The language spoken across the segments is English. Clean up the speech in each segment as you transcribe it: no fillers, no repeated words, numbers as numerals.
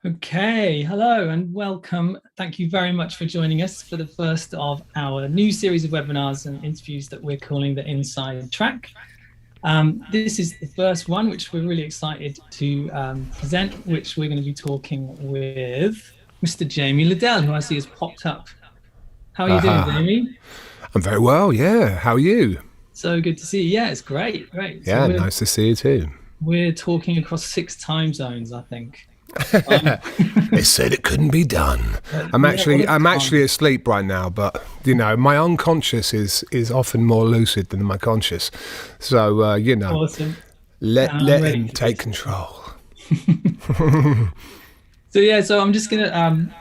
Okay, hello and welcome. Thank you very much for joining us for the first of our new series of webinars and interviews that we're calling the Inside Track. This is the first one, which we're really excited to present, which we're going to be talking with Mr. Jamie Lidell, who I see has popped up. How are you doing, Jamie? I'm very well, yeah. How are you? So good to see you. Yeah, it's great, great. Yeah, So nice to see you too. we're talking across 6 time zones, I think. They said it couldn't be done. I'm actually asleep right now, but my unconscious is often more lucid than my conscious. So Awesome. let him take control. So I'm just gonna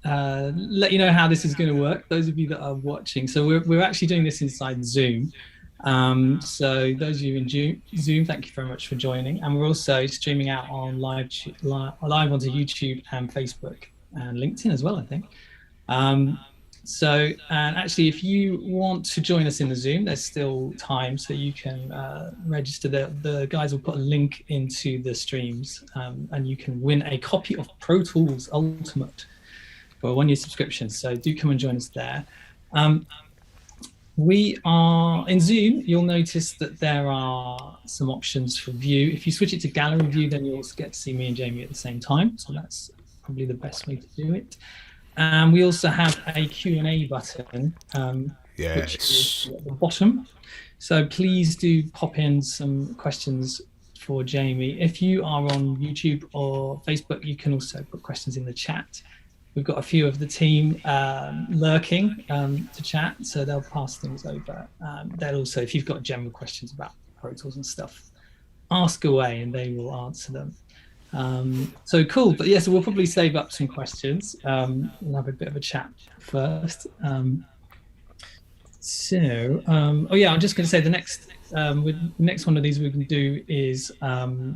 let you know how this is going to work. Those of you that are watching, so we're actually doing this inside Zoom. So those of you in Zoom, thank you very much for joining. And we're also streaming out on live onto YouTube and Facebook and LinkedIn as well, I think. And actually, if you want to join us in the Zoom, there's still time, so you can register. The guys will put a link into the streams, and you can win a copy of Pro Tools Ultimate for a 1-year subscription. So do come and join us there. We are in Zoom. You'll notice that there are some options for view. If you switch it to gallery view, then you'll get to see me and Jamie at the same time. So that's probably the best way to do it. We also have a Q&A button, which is at the bottom. So please do pop in some questions for Jamie. If you are on YouTube or Facebook, you can also put questions in the chat. We've got a few of the team lurking to chat, so they'll pass things over. They'll also, if you've got general questions about Pro Tools and stuff, ask away and they will answer them. So cool, but yeah, so we'll probably save up some questions. We'll have a bit of a chat first. I'm just going to say the next one of these we can do is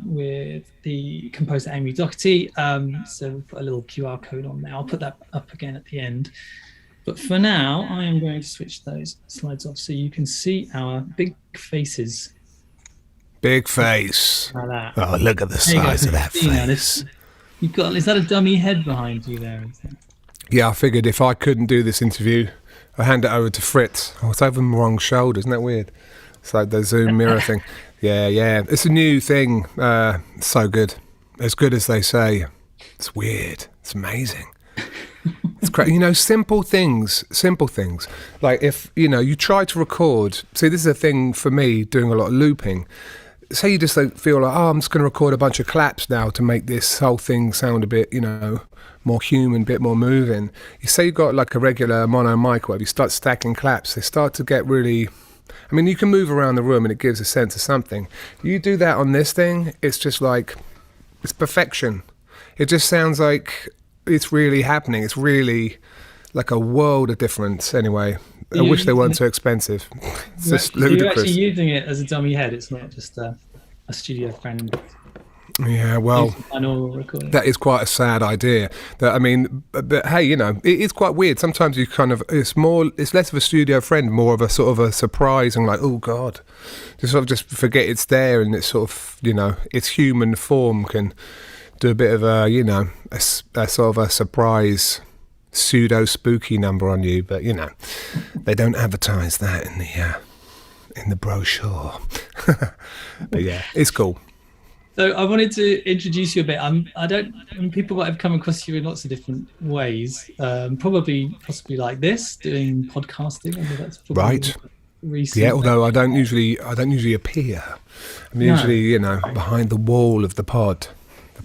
with the composer Amy Doherty. So we'll put a little QR code on there. I'll put that up again at the end. But for now, I am going to switch those slides off so you can see our big faces. Big face. Like that. Oh, look at the size of that face. Is that a dummy head behind you there? Yeah, I figured if I couldn't do this interview, I'll hand it over to Fritz. Oh, it's over my wrong shoulder. Isn't that weird? It's like the Zoom mirror thing. Yeah. It's a new thing. So good. As good as they say. It's weird. It's amazing. It's great. Simple things. Like if, you try to record. See, this is a thing for me, doing a lot of looping. Say you just feel like, I'm just going to record a bunch of claps now to make this whole thing sound a bit, more human, bit more moving. You say you've got like a regular mono mic, where you start stacking claps, they start to get really... I mean, you can move around the room and it gives a sense of something. You do that on this thing, it's just like, it's perfection. It just sounds like it's really happening. It's really like a world of difference anyway. I wish they weren't so expensive. It's just ludicrous. You're actually using it as a dummy head. It's not just a studio friend. Yeah, well, that is quite a sad idea. But hey, it is quite weird. Sometimes you it's less of a studio friend, more of a sort of a surprise and like, oh God, just forget it's there, and it's sort of, its human form can do a bit of a sort of a surprise pseudo spooky number on you. But they don't advertise that in the brochure. But yeah, it's cool. So I wanted to introduce you a bit. People might have come across you in lots of different ways. Possibly like this, doing podcasting. I mean, that's right. Recent. Yeah, although I don't usually appear. I'm usually, behind the wall of the pod.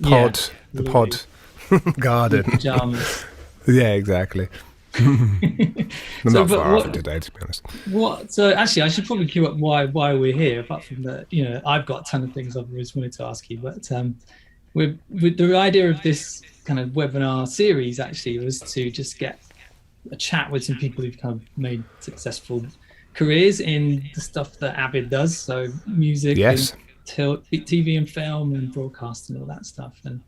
The pod garden. Pajamas. Yeah, exactly. I'm not far off today, to be honest. So actually, I should probably cue up why we're here. Apart from that, I've got a ton of things I've always wanted to ask you. But with the idea of this kind of webinar series actually was to just get a chat with some people who've kind of made successful careers in the stuff that Avid does. So music, and TV and film and broadcast and all that stuff. And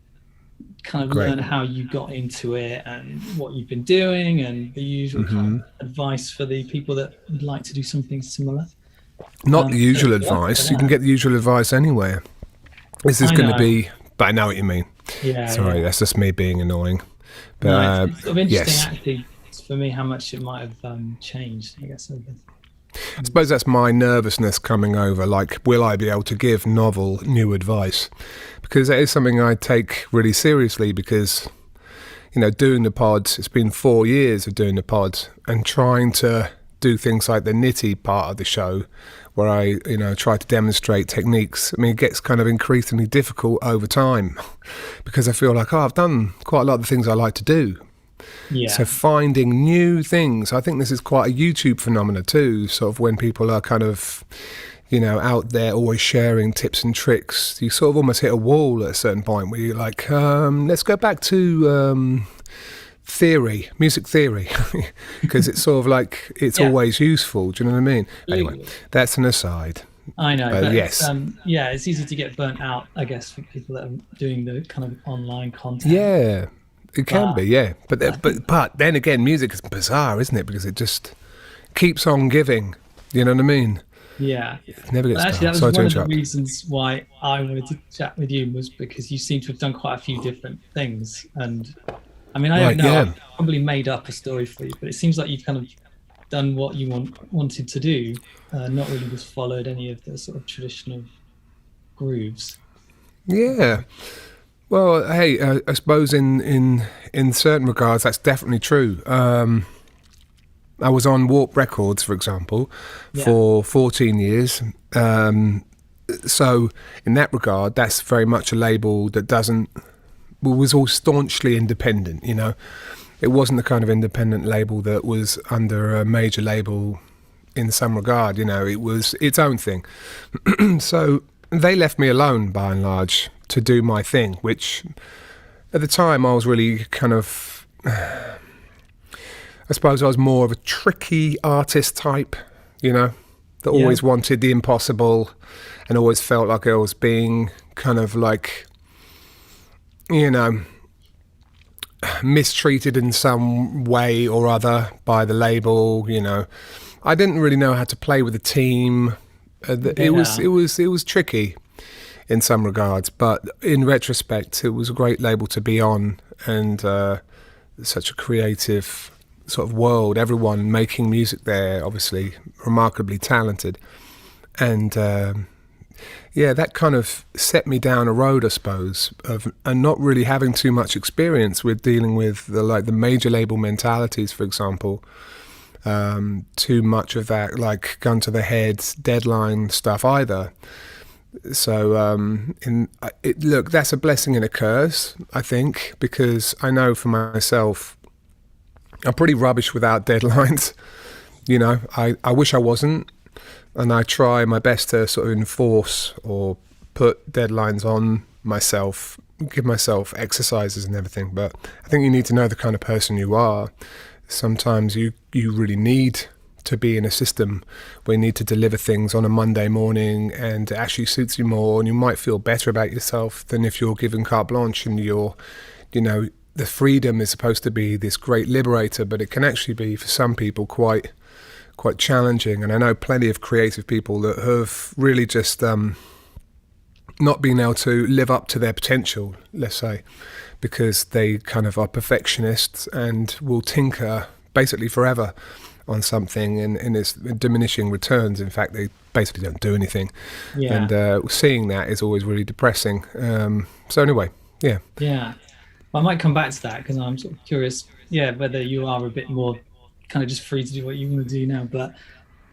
kind of learn how you got into it and what you've been doing and the usual kind of advice for the people that would like to do something similar. Not the usual advice. You can get the usual advice anywhere. This is going to be, but I know what you mean. Yeah. Sorry, that's just me being annoying. But No, it's sort of interesting yes, actually for me how much it might have changed, I guess, over I suppose that's my nervousness coming over. Like, will I be able to give novel new advice? Because that is something I take really seriously. Because doing the pods, it's been 4 years of doing the pods and trying to do things like the nitty part of the show, where I try to demonstrate techniques. I mean, it gets kind of increasingly difficult over time because I feel like, I've done quite a lot of the things I like to do. So Yeah. finding new things, I think this is quite a YouTube phenomena too, sort of when people are kind of, out there always sharing tips and tricks, you sort of almost hit a wall at a certain point where you're like, let's go back to music theory, because it's sort of like it's Yeah. always useful. Do you know what I mean? Anyway, Absolutely. that's an aside. I know, But but it's yes, yeah, it's easy to get burnt out, I guess, for people that are doing the kind of online content. yeah, it can But be, yeah. I think But then again, music is bizarre, isn't it? Because it just keeps on giving. You know what I mean? yeah. It never But gets actually, dull. that was Sorry to one of the interrupt. reasons why I wanted to chat with you was because you seem to have done quite a few different things. And I mean, I don't Right, know, yeah. I've probably made up a story for you, but it seems like you've kind of done what you wanted to do, not really just followed any of the sort of traditional grooves. Yeah. Well, hey, I suppose in certain regards that's definitely true. I was on Warp Records, for example, Yeah, for 14 years. Um, so in that regard, that's very much a label that doesn't was all staunchly independent. It wasn't the kind of independent label that was under a major label in some regard. It was its own thing. So they left me alone by and large to do my thing, which at the time I was really kind of, I suppose I was more of a tricky artist type, that yeah, always wanted the impossible and always felt like I was being kind of like, you know, mistreated in some way or other by the label. I didn't really know how to play with the team. It was yeah, it was it was tricky in some regards, but in retrospect, it was a great label to be on, and such a creative sort of world. Everyone making music there, obviously remarkably talented, and yeah, that kind of set me down a road, I suppose, of and not really having too much experience with dealing with the major label mentalities, for example. Too much of that, like gun to the head, deadline stuff either. So, look, that's a blessing and a curse, I think, because I know for myself, I'm pretty rubbish without deadlines. I wish I wasn't, and I try my best to sort of enforce or put deadlines on myself, give myself exercises and everything. But I think you need to know the kind of person you are. Sometimes you really need to be in a system where you need to deliver things on a Monday morning, and it actually suits you more, and you might feel better about yourself than if you're given carte blanche and the freedom is supposed to be this great liberator, but it can actually be for some people quite challenging. And I know plenty of creative people that have really just not been able to live up to their potential, let's say, because they kind of are perfectionists and will tinker basically forever on something, and it's diminishing returns. In fact, they basically don't do anything, and yeah, seeing that is always really depressing. So anyway, yeah. yeah. I might come back to that because I'm sort of curious, yeah, whether you are a bit more kind of just free to do what you want to do now. But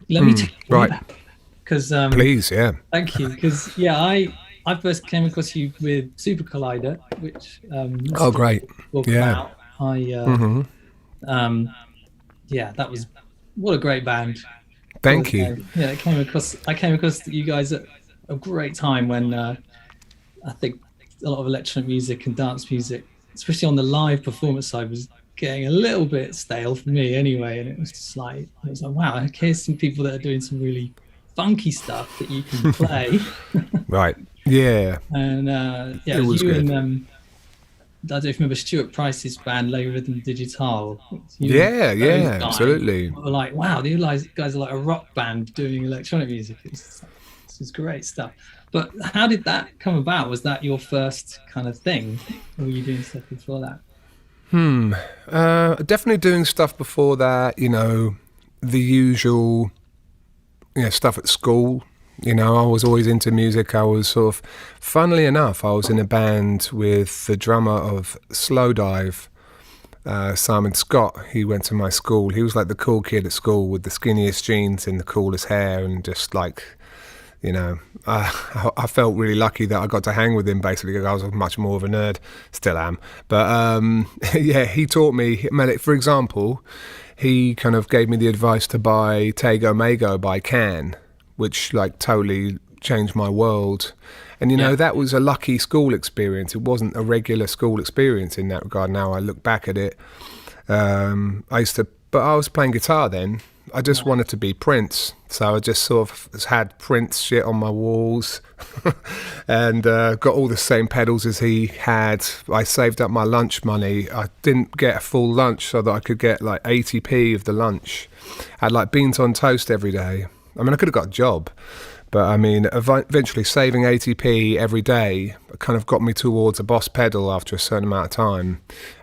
let me take you way Right, back because please, yeah. thank you. Because yeah, I first came across you with Super Collider, which lots Oh, of people great. talk Yeah. about. I Hmm. um yeah, that was what a great band. Thank you. Yeah, I came across you guys at a great time when I think a lot of electronic music and dance music, especially on the live performance side, was getting a little bit stale for me anyway. And it was like, wow, here's some people that are doing some really funky stuff that you can play. Right. Yeah. And yeah, It it was was you good. and I don't know if you remember Stuart Price's band Low Rhythm Digital. You and Yeah. those Yeah. guys Absolutely. were like, wow, these guys are like a rock band doing electronic music. It's This is great stuff. But how did that come about? Was that your first kind of thing? Or were you doing stuff before that? Definitely doing stuff before that, the usual, stuff at school. I was always into music. I was sort of, funnily enough, I was in a band with the drummer of Slowdive, Simon Scott. He went to my school. He was like the cool kid at school with the skinniest jeans and the coolest hair, and just like, I felt really lucky that I got to hang with him, basically, because I was much more of a nerd. Still am. But yeah, he taught me, for example, he kind of gave me the advice to buy Tego Mago by Can, which like totally changed my world. And that was a lucky school experience. It wasn't a regular school experience in that regard. Now I look back at it, but I was playing guitar then. I just wanted to be Prince, so I just sort of had Prince shit on my walls and got all the same pedals as he had. I saved up my lunch money. I didn't get a full lunch so that I could get like 80p of the lunch. I had like beans on toast every day. I mean, I could have got a job, but I mean, eventually saving 80p every day kind of got me towards a Boss pedal after a certain amount of time.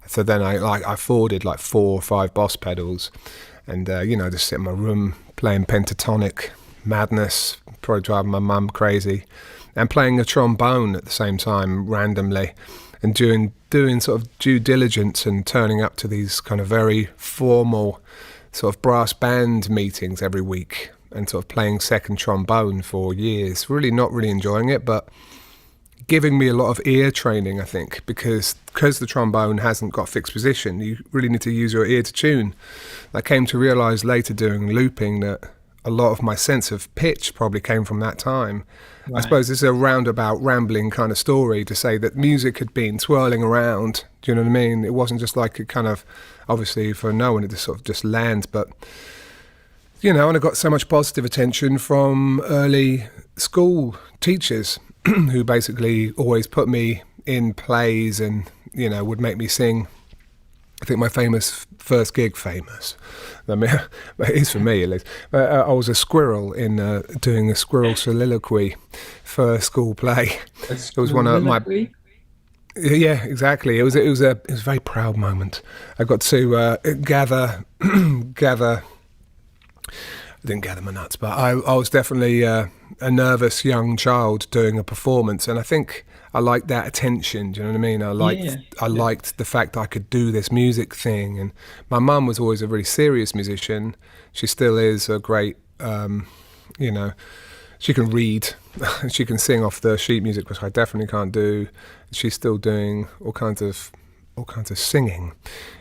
So then I afforded like 4 or 5 Boss pedals, and just sit in my room playing pentatonic madness, probably driving my mum crazy, and playing a trombone at the same time randomly, and doing sort of due diligence and turning up to these kind of very formal sort of brass band meetings every week, and sort of playing second trombone for years, really not really enjoying it, but giving me a lot of ear training, I think, because the trombone hasn't got fixed position. You really need to use your ear to tune. I came to realise later doing looping that a lot of my sense of pitch probably came from that time. Right. I suppose this is a roundabout, rambling kind of story to say that music had been swirling around. Do you know what I mean? It wasn't just like a kind of, obviously for no one it just sort of just lands, but and I got so much positive attention from early school teachers who basically always put me in plays and, would make me sing. I think my first gig, I mean, it is for me at least, I was a squirrel in doing a squirrel soliloquy for a school play. It was one of my... Yeah, exactly. It was a very proud moment. I got to gather... I didn't gather my nuts, but I was definitely a nervous young child doing a performance, and I think I liked that attention. Do you know what I mean? I liked the fact that I could do this music thing, and my mum was always a really serious musician. She still is a great, she can read, she can sing off the sheet music, which I definitely can't do. She's still doing all kinds of singing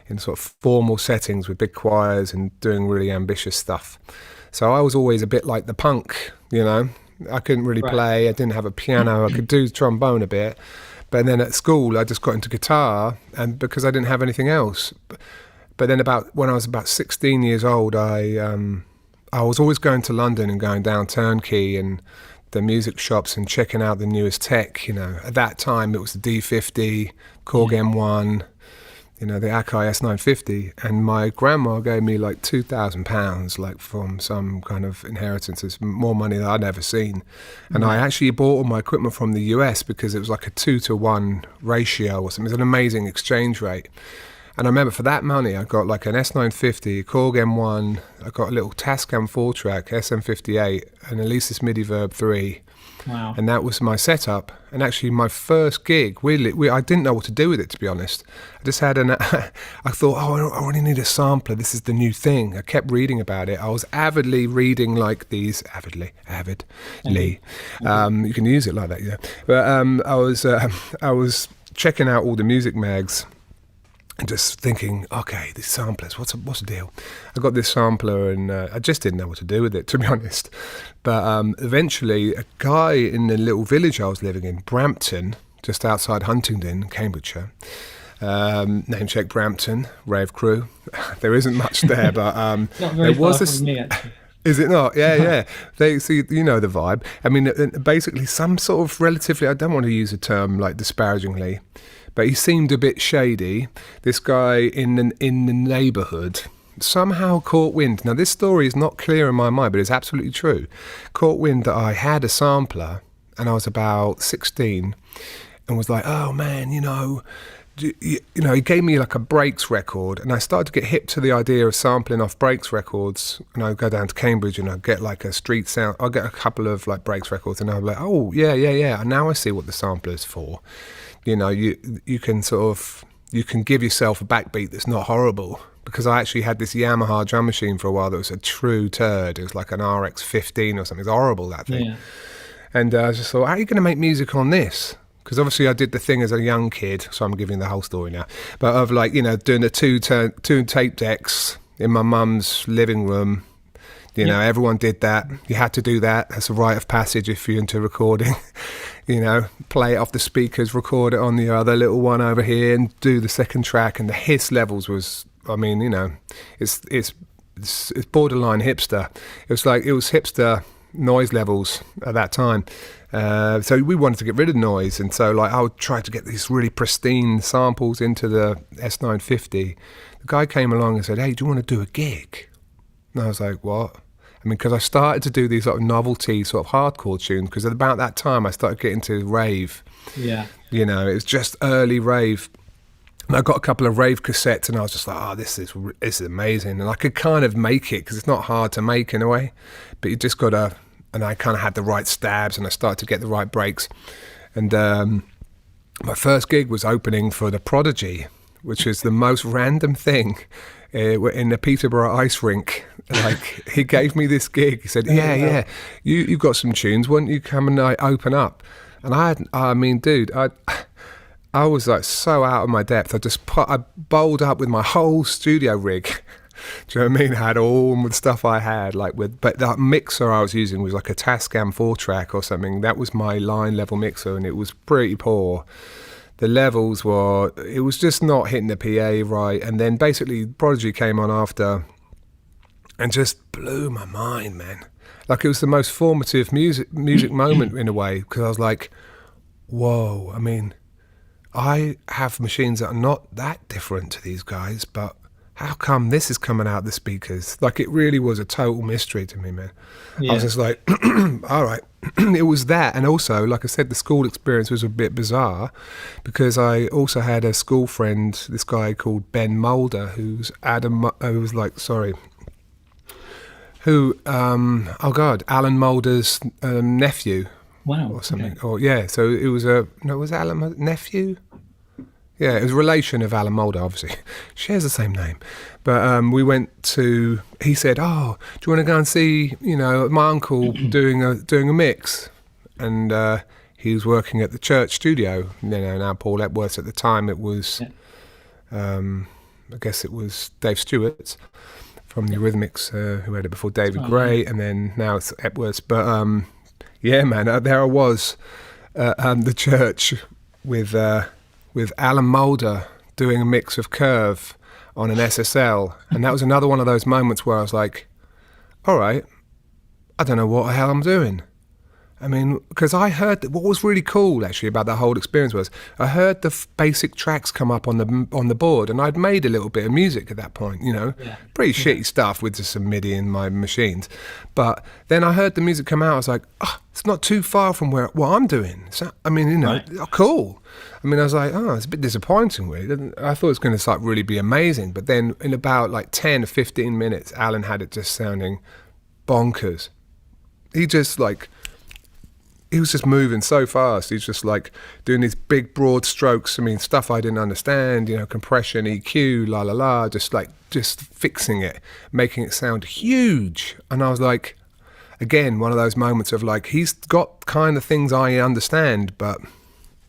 in sort of formal settings with big choirs and doing really ambitious stuff. So I was always a bit like the punk, I couldn't really play. I didn't have a piano. I could do trombone a bit. But then at school, I just got into guitar, and because I didn't have anything else. But then when I was about 16 years old, I was always going to London and going down Turnkey and the music shops and checking out the newest tech. At that time, it was the D50, Korg M1, the Akai S950, and my grandma gave me like £2,000, like from some kind of inheritance. It's more money than I'd ever seen. And I actually bought all my equipment from the US because it was like a 2-to-1 ratio or something. It was an amazing exchange rate. And I remember for that money, I got like an S950, Korg M1, I got a little Tascam 4-track, SM58, an Alesis MIDI Verb 3. Wow. And that was my setup. And actually my first gig, I didn't know what to do with it, to be honest. I just had I thought, I really need a sampler. This is the new thing. I kept reading about it. I was avidly reading like these, avidly. You can use it like that, yeah. But I was checking out all the music mags and just thinking, okay, these samplers, what's the deal? I got this sampler and I just didn't know what to do with it, to be honest. But eventually, a guy in the little village I was living in, Brampton, just outside Huntingdon, Cambridgeshire, name check Brampton, rave crew. There isn't much there, but not very far from me, actually. Is it not? Yeah. They see, the vibe. I mean, basically, some sort of relatively, I don't want to use a term like disparagingly, but he seemed a bit shady. This guy in the neighbourhood, somehow caught wind. Now, this story is not clear in my mind, but it's absolutely true. Caught wind that I had a sampler, and I was about 16, and was like, oh man, you know, he gave me like a Breaks record, and I started to get hip to the idea of sampling off Breaks records. And I'd go down to Cambridge and I'd get like a street sound. I'll get a couple of like Breaks records, and I'd be like, oh yeah. And now I see what the sampler's for. You know, you can sort of, you can give yourself a backbeat that's not horrible. Because I actually had this Yamaha drum machine for a while that was a true turd. It was like an RX-15 or something. It's horrible, that thing. Yeah. And I just thought, how are you going to make music on this? Because obviously I did the thing as a young kid, so I'm giving the whole story now, but of like, you know, doing the two tape decks in my mum's living room. You know, everyone did that. You had to do that. That's a rite of passage if you're into recording. You know, play it off the speakers, record it on the other little one over here, and do the second track. And the hiss levels was, I mean, you know, it's borderline hipster. It was hipster noise levels at that time. So we wanted to get rid of noise, and so like I would try to get these really pristine samples into the S950. The guy came along and said, hey, do you want to do a gig? And I was like, what? I mean, because I started to do these sort of novelty sort of hardcore tunes, because at about that time I started getting to rave. Yeah. You know, it was just early rave. And I got a couple of rave cassettes, and I was just like, oh, this is amazing. And I could kind of make it, because it's not hard to make in a way, but you just got to, and I kind of had the right stabs, and I started to get the right breaks. And my first gig was opening for The Prodigy, which is the most random thing in the Peterborough ice rink. Like, he gave me this gig. He said, yeah, you've got some tunes. Why don't you come and open up? And I was like so out of my depth. I bowled up with my whole studio rig. Do you know what I mean? I had all the stuff I had, but that mixer I was using was like a Tascam 4-track or something. That was my line level mixer, and it was pretty poor. The levels it was just not hitting the PA right. And then basically Prodigy came on after and just blew my mind, man. Like, it was the most formative music moment in a way, because I was like, whoa, I mean, I have machines that are not that different to these guys, but how come this is coming out the speakers? Like, it really was a total mystery to me, man. Yeah. I was just like, all right. It was that, and also, like I said, the school experience was a bit bizarre, because I also had a school friend, this guy called Ben Mulder, who's Alan Mulder's nephew. Wow. Or something. Okay. Or yeah, so it was was Alan nephew? Yeah, it was a relation of Alan Mulder, obviously. Shares the same name. But he said, oh, do you want to go and see, you know, my uncle doing a mix? And he was working at the church studio. You know, now Paul Epworth's. At the time it was, I guess it was Dave Stewart's from the Eurythmics, who had it before David Gray, and then now it's Epworth's. But yeah, man, there I was at the church with Alan Mulder doing a mix of Curve on an SSL. And that was another one of those moments where I was like, all right, I don't know what the hell I'm doing. I mean, because I heard what was really cool actually about that whole experience was I heard the basic tracks come up on the board, and I'd made a little bit of music at that point, you know, pretty shitty stuff with just some MIDI in my machines. But then I heard the music come out. I was like, oh, it's not too far from what I'm doing. So, I mean, you know, cool. I mean, I was like, oh, it's a bit disappointing, really. I thought it was going to really be amazing. But then in about like 10 or 15 minutes, Alan had it just sounding bonkers. He was just moving so fast. He's just like doing these big, broad strokes. I mean, stuff I didn't understand, you know, compression, EQ, la la la, just fixing it, making it sound huge. And I was like, again, one of those moments of like, he's got kind of things I understand, but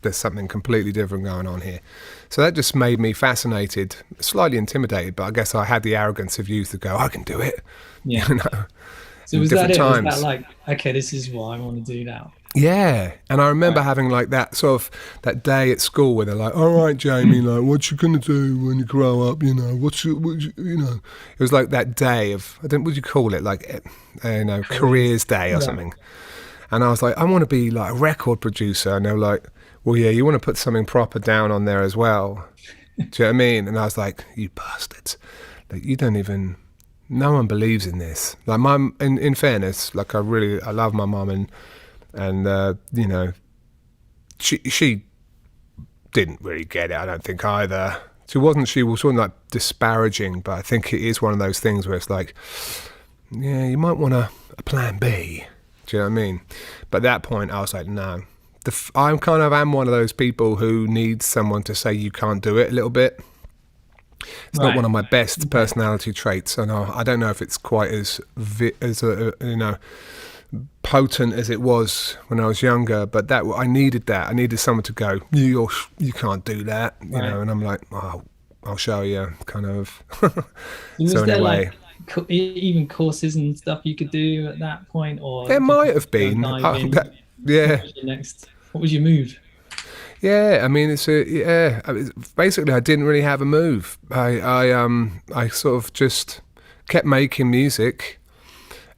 there's something completely different going on here. So that just made me fascinated, slightly intimidated, but I guess I had the arrogance of youth to go, I can do it. Yeah. You know? So was that it? Was that like, okay, this is what I want to do now? Yeah, and I remember having like that sort of that day at school where they're like, "All right, Jamie, like, what you gonna do when you grow up? You know, you know." It was like that day of what would you call it? Like, you know, careers day or something. And I was like, I want to be like a record producer, and they were like, "Well, yeah, you want to put something proper down on there as well." Do you know what I mean? And I was like, "You bastards! Like, you don't even no one believes in this. Like mum, in fairness, like I love my mum, and you know, she didn't really get it, I don't think either. She wasn't like disparaging, but I think it is one of those things where it's like, yeah, you might want a plan B. Do you know what I mean? But at that point, I was like, no. I'm kind of am one of those people who needs someone to say you can't do it a little bit. It's not one of my best personality traits, and I don't know if it's quite as potent as it was when I was younger. But I needed that. I needed someone to go, you can't do that, you know. And I'm like, oh, I'll show you, kind of. Was there anyway, like even courses and stuff you could do at that point, or there might have been? Yeah. What was your move? Yeah, I mean, basically, I didn't really have a move. I sort of just kept making music,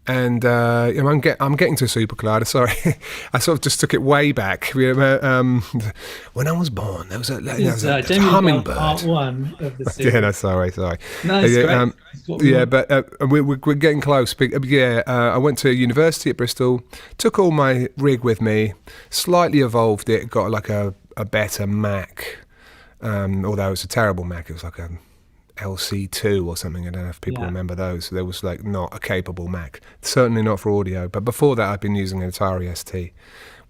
and I'm getting to super collider. Sorry, I sort of just took it way back. When I was born, there was a hummingbird. Part one of the series. Yeah, no, sorry. No, it's great. But we're getting close. I went to university at Bristol, took all my rig with me, slightly evolved it, got like a better Mac, although it was a terrible Mac. It was like a LC2 or something. I don't know if people remember those. There was like not a capable Mac, certainly not for audio. But before that, I'd been using an Atari ST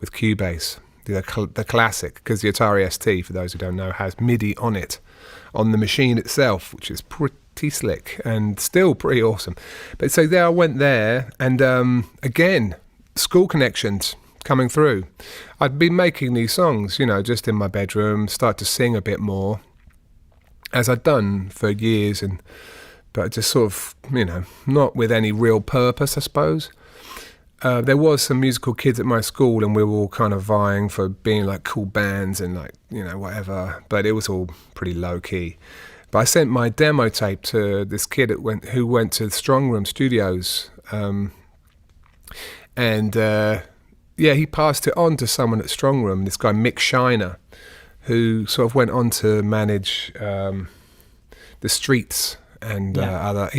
with Cubase, the classic, because the Atari ST, for those who don't know, has MIDI on it, on the machine itself, which is pretty slick and still pretty awesome. But so there I went there, and again, school connections coming through. I'd been making these songs, just in my bedroom, start to sing a bit more, as I'd done for years, but just sort of, not with any real purpose, I suppose. There was some musical kids at my school, and we were all kind of vying for being like cool bands and like, whatever, but it was all pretty low key. But I sent my demo tape to this kid who went to Strong Room Studios, he passed it on to someone at Strong Room, this guy Mick Shiner, who sort of went on to manage the Streets and other.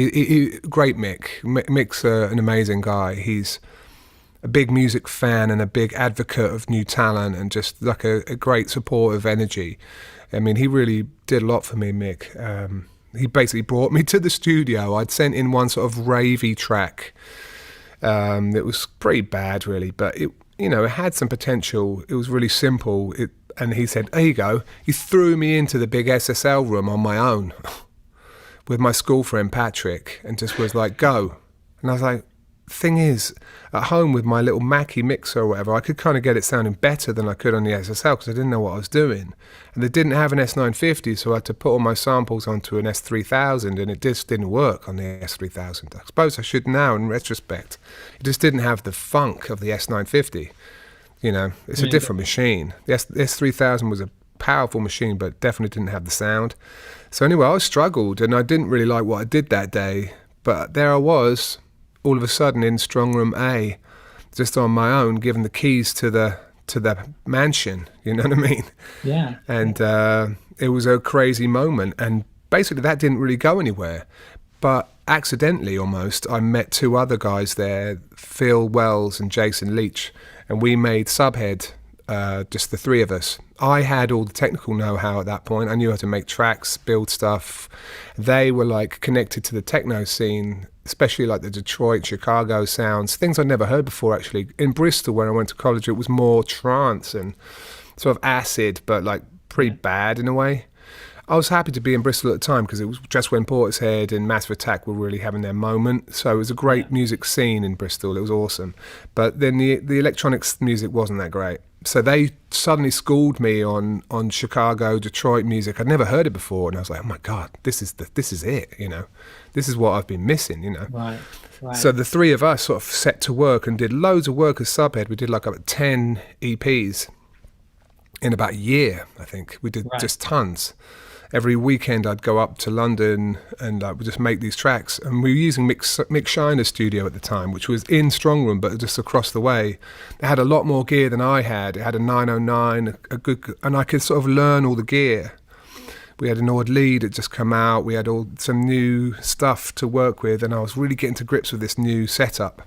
Great Mick. Mick's an amazing guy. He's a big music fan and a big advocate of new talent, and just like a great supportive energy. I mean, he really did a lot for me, Mick. He basically brought me to the studio. I'd sent in one sort of ravey track. It was pretty bad, really, but it had some potential. It was really simple. And he said, there you go. He threw me into the big SSL room on my own with my school friend Patrick, and just was like, go. And I was like, thing is, at home with my little Mackie mixer or whatever, I could kind of get it sounding better than I could on the SSL because I didn't know what I was doing. And they didn't have an S950, so I had to put all my samples onto an S3000, and it just didn't work on the S3000. I suppose I should now in retrospect. It just didn't have the funk of the S950. It's a different machine. The S3000 was a powerful machine, but definitely didn't have the sound. So anyway, I struggled, and I didn't really like what I did that day. But there I was, all of a sudden in Strong Room A, just on my own, given the keys to the mansion. You know what I mean? Yeah. And it was a crazy moment, and basically that didn't really go anywhere. But accidentally, almost, I met two other guys there, Phil Wells and Jason Leach, and we made Subhead, just the three of us. I had all the technical know-how at that point. I knew how to make tracks, build stuff. They were like connected to the techno scene, especially like the Detroit, Chicago sounds, things I'd never heard before, actually. In Bristol, when I went to college, it was more trance and sort of acid, but like pretty bad in a way. I was happy to be in Bristol at the time because it was just when Portishead and Massive Attack were really having their moment. So it was a great music scene in Bristol. It was awesome. But then the electronics music wasn't that great. So they suddenly schooled me on Chicago, Detroit music. I'd never heard it before, and I was like, oh my God, this is it, This is what I've been missing, Right. So the three of us sort of set to work and did loads of work as Subhead. We did like about 10 EPs in about a year, I think. We did just tons. Every weekend I'd go up to London and we'd just make these tracks. And we were using Mick Shiner's studio at the time, which was in Strong Room, but just across the way. It had a lot more gear than I had. It had a 909, and I could sort of learn all the gear, We had an odd lead that just come out. We had some new stuff to work with, and I was really getting to grips with this new setup.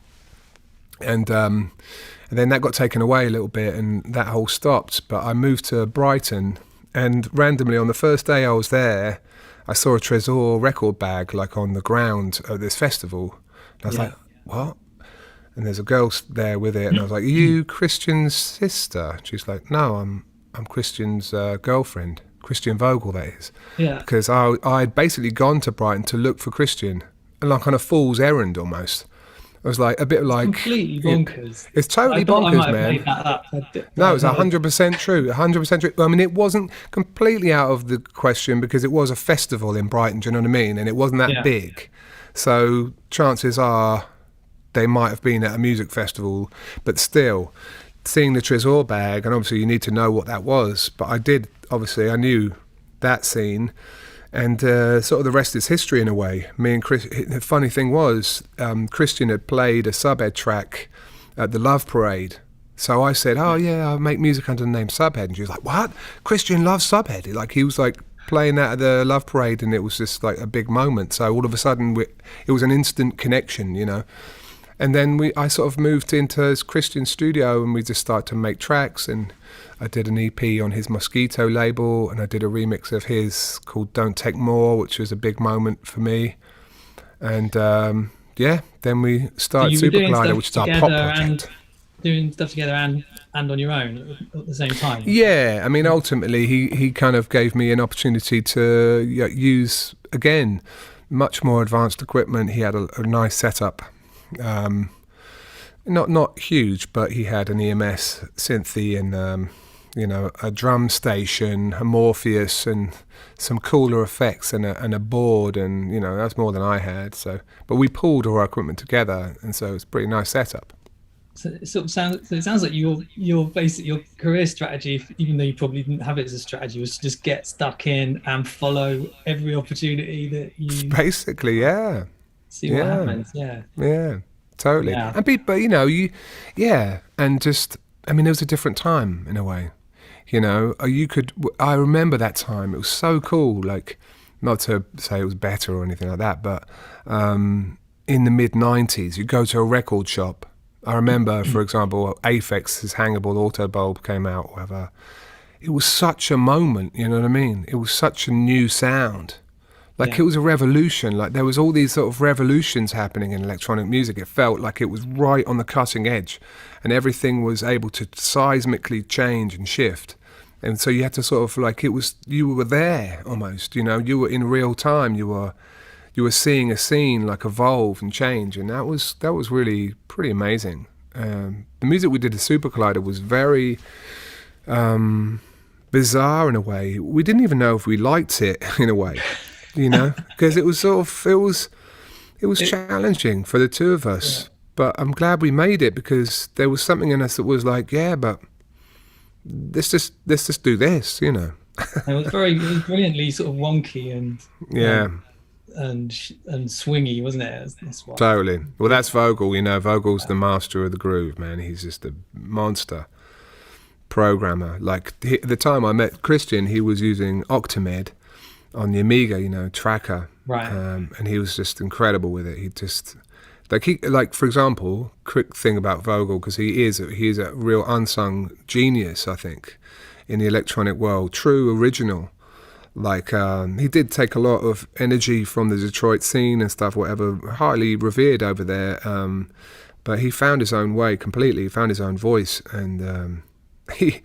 And then that got taken away a little bit, and that whole stopped. But I moved to Brighton, and randomly on the first day I was there, I saw a Tresor record bag like on the ground at this festival. And I was like, what? And there's a girl there with it, and I was like, are you Christian's sister? She's like, no, I'm Christian's girlfriend. Christian Vogel, that is. Yeah. Because I'd basically gone to Brighton to look for Christian, like on a fool's errand almost. It was like a bit like completely bonkers. It's totally bonkers, man. Made that up. No, it's 100% true. 100% true. I mean, it wasn't completely out of the question because it was a festival in Brighton. Do you know what I mean? And it wasn't that big, so chances are they might have been at a music festival. But still, seeing the Tresor bag, and obviously you need to know what that was. But I did. Obviously, I knew that scene. And sort of the rest is history in a way. Me and Chris, the funny thing was, Christian had played a Subhead track at the Love Parade. So I said, oh yeah, I make music under the name Subhead. And she was like, what? Christian loves Subhead. Like he was like playing that at the Love Parade, and it was just like a big moment. So all of a sudden, it was an instant connection, you know. And then I sort of moved into his Christian studio, and we just started to make tracks. And I did an EP on his Mosquito label, and I did a remix of his called Don't Take More, which was a big moment for me. And then we started Super Collider, which is our pop project. Doing stuff together and on your own at the same time. Yeah, I mean, ultimately, he kind of gave me an opportunity to use, again, much more advanced equipment. He had a nice setup. Not huge, but he had an EMS synthy and a drum station, a Morpheus, and some cooler effects and a board, and that's more than I had. So, but we pulled all our equipment together, and so it's a pretty nice setup. So it sounds like your career strategy, even though you probably didn't have it as a strategy, was to just get stuck in and follow every opportunity that you basically, yeah. See what happens, yeah, totally. Yeah. And just, I mean, it was a different time in a way. I remember that time. It was so cool. Like, not to say it was better or anything like that, but in the mid '90s, you go to a record shop. I remember, for example, Apex's Hangable Auto Bulb came out. Whatever. It was such a moment. You know what I mean? It was such a new sound. It was a revolution. Like there was all these sort of revolutions happening in electronic music. It felt like it was right on the cutting edge, and everything was able to seismically change and shift. And so you had to sort of you were there almost. You were in real time. You were seeing a scene like evolve and change, and that was really pretty amazing. The music we did at Super Collider was very bizarre in a way. We didn't even know if we liked it in a way. Because it was challenging for the two of us. Yeah. But I'm glad we made it, because there was something in us that was like, yeah, but let's just do this, It was brilliantly sort of wonky and and swingy, wasn't it? That's what. Totally. Well, that's Vogel. Vogel's the master of the groove, man. He's just a monster programmer. Like at the time I met Christian, he was using Octamed on the Amiga, tracker, right? And he was just incredible with it. He just for example, quick thing about Vogel, because he is a real unsung genius, I think, in the electronic world. True original. He did take a lot of energy from the Detroit scene and stuff, whatever, highly revered over there. But he found his own way completely. He found his own voice, and it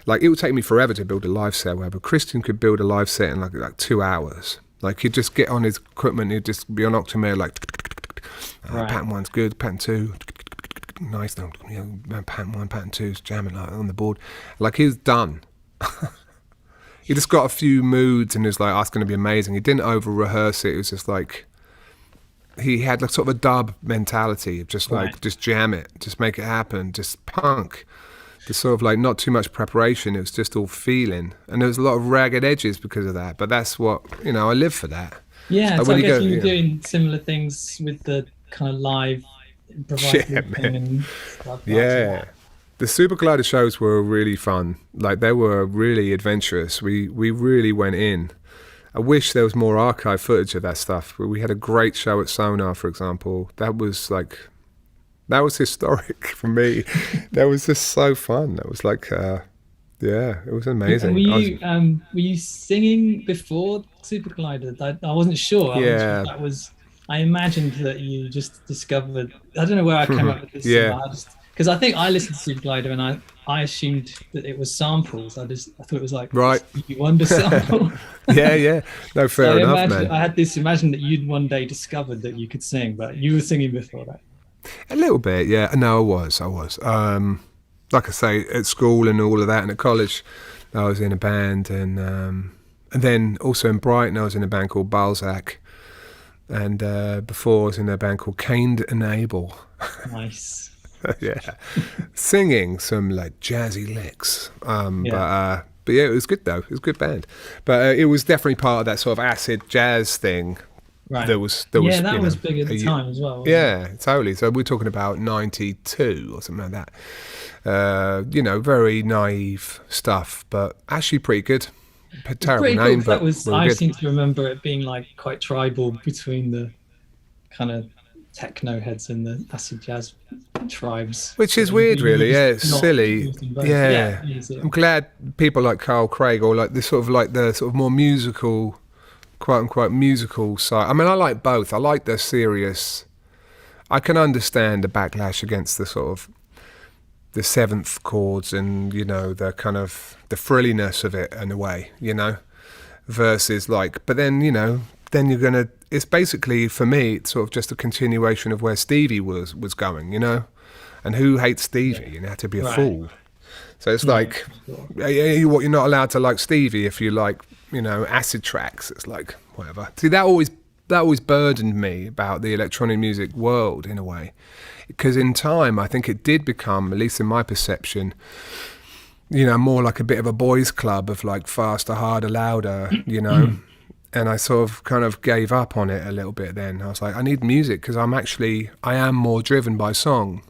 would take me forever to build a live set, whatever. Christian could build a live set in like 2 hours. He'd just get on his equipment, he'd just be on Octamed, pattern 1's good, pattern 2, nice, pattern 1, pattern 2's jamming on the board. He was done. He just got a few moods and he was like, it's going to be amazing. He didn't over rehearse it. It was just he had sort of a dub mentality of just just jam it, just make it happen, just punk. There's sort of not too much preparation. It was just all feeling, and there was a lot of ragged edges because of that. But that's what I live for that. Yeah, so I guess you were doing similar things with the kind of live improvising and stuff. Yeah, the Super Collider shows were really fun. They were really adventurous. We really went in, I wish there was more archive footage of that stuff. We had a great show at Sonar, for example. That was historic for me. That was just so fun. That was like, yeah, it was amazing. Were you singing before Super Collider? I wasn't sure. I wasn't sure if Yeah. that was. I imagined that you just discovered. I don't know where I came up with this. Yeah. Because I think I listened to Super Collider and I assumed that it was samples. I thought it was like Right. Stevie Wonder sample. Yeah. No, fair enough, man. I had this imagine that you'd one day discovered that you could sing, but you were singing before that. A little bit, yeah. No, I was. Like I say, at school and all of that, and at college, I was in a band, and then also in Brighton, I was in a band called Balzac, and before I was in a band called Caned and Abel. Nice. Yeah, singing some like jazzy licks. But yeah, it was good though. It was a good band, but it was definitely part of that sort of acid jazz thing. Right. That was big at the time as well. Yeah, totally. So we're talking about 92 or something like that. Very naive stuff, but actually pretty good. Terrible name, cool, but I seem to remember it being like quite tribal between the kind of techno heads and the acid jazz tribes. Which is weird, really. Yeah, it's silly. Yeah. I'm glad people like Carl Craig or like the sort of more musical, quote unquote musical side. I mean, I like both. I like the serious. I can understand the backlash against the sort of the seventh chords and the kind of the frilliness of it in a way, versus like. But then then you're gonna. It's basically for me, it's sort of just a continuation of where Stevie was going, and who hates Stevie? You had to be a fool. So it's like, you're not allowed to like Stevie if you like, acid tracks. It's like, whatever. See, that always burdened me about the electronic music world in a way. Because in time, I think it did become, at least in my perception, more like a bit of a boys' club of like faster, harder, louder, And I sort of kind of gave up on it a little bit then. I was like, I need music because I am more driven by song.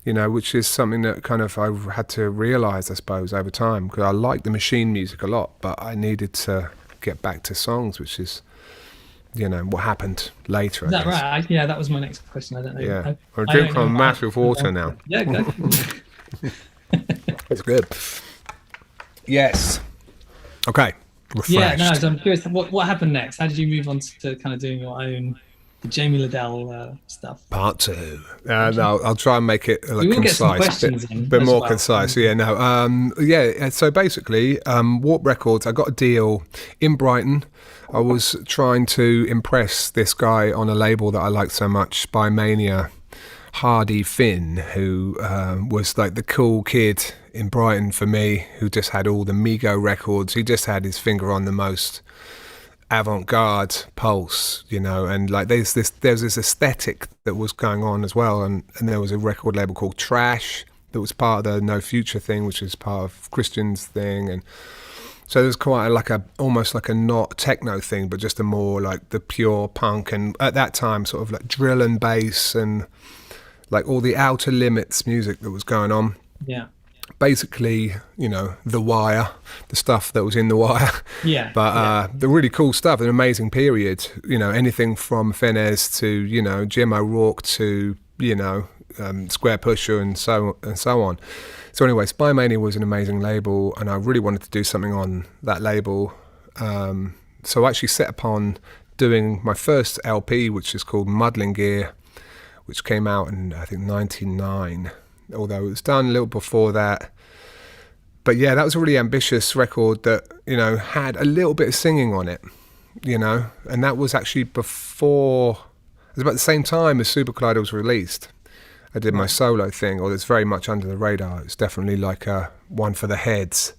Which is something that kind of I had to realise, I suppose, over time, because I like the machine music a lot, but I needed to get back to songs, which is, what happened later. Is that right? Yeah, that was my next question. I don't know. Yeah, I'll drink from massive water now. Yeah, go. It's good. Yes. Okay. Refreshed. Yeah, no, so I'm curious, what happened next? How did you move on to kind of doing your own Jamie Lidell stuff? Part 2. No, I'll try and make it We will concise, get some bit more well. concise. Yeah, no. So basically, Warp Records, I got a deal in Brighton. I was trying to impress this guy on a label that I liked so much, Spy Mania, Hardy Finn, who was like the cool kid in Brighton for me, who just had all the Mego records. He just had his finger on the most avant-garde pulse, and like there's this aesthetic that was going on as well, and there was a record label called Trash that was part of the No Future thing, which is part of Christian's thing, and so there's quite almost like a not techno thing, but just a more like the pure punk, and at that time sort of like drill and bass and like all the Outer Limits music that was going on. Yeah. Basically, The Wire, the stuff that was in The Wire. Yeah. But the really cool stuff, an amazing period, anything from Fenez to, Jim O'Rourke to, Square Pusher and so on. So anyway, Spy Mania was an amazing label, and I really wanted to do something on that label. So I actually set upon doing my first LP, which is called Muddling Gear, which came out in, I think, 99. Although it was done a little before that. But yeah, that was a really ambitious record that, had a little bit of singing on it, and that was actually before, it was about the same time as Super Collider was released. I did my solo thing, although it's very much under the radar. It's definitely like a one for the heads,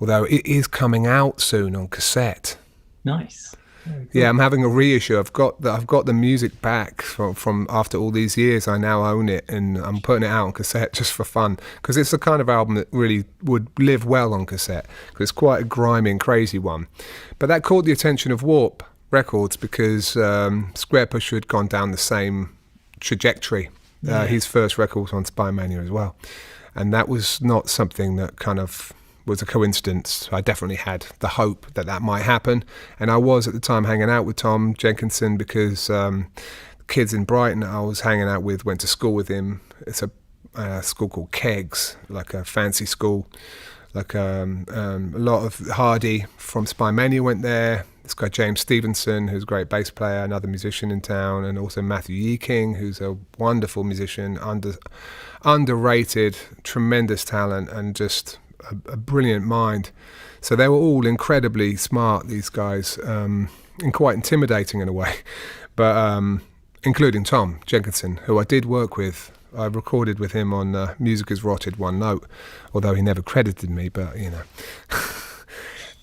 although it is coming out soon on cassette. Nice. Cool. Yeah, I'm having a reissue. I've got the music back from after all these years. I now own it, and I'm putting it out on cassette just for fun, because it's the kind of album that really would live well on cassette, because it's quite a grimy and crazy one. But that caught the attention of Warp Records because Square Pusher had gone down the same trajectory. His first record was on Spy Mania as well, and that was not something that kind of was a coincidence. I definitely had the hope that that might happen, and I was at the time hanging out with Tom Jenkinson because the kids in Brighton I was hanging out with went to school with him. It's a school called Kegs, like a fancy school. Like a lot of Hardy from Spy Mania went there. This guy James Stevenson, who's a great bass player, another musician in town, and also Matthew Yeking, who's a wonderful musician, underrated, tremendous talent, and just a brilliant mind. So they were all incredibly smart, these guys, and quite intimidating in a way, but including Tom Jenkinson, who I did work with. I recorded with him on Music Is Rotted One Note, although he never credited me, but, you know,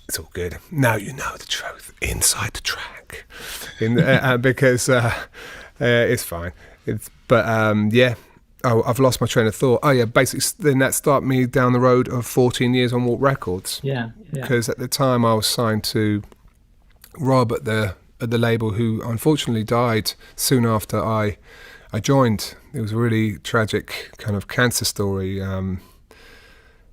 it's all good. Now you know the truth inside the track, because it's fine. Yeah. Oh, I've lost my train of thought. Oh, yeah, basically, then that started me down the road of 14 years on Warp Records. Yeah. Because at the time I was signed to Rob at the label, who unfortunately died soon after I joined. It was a really tragic kind of cancer story.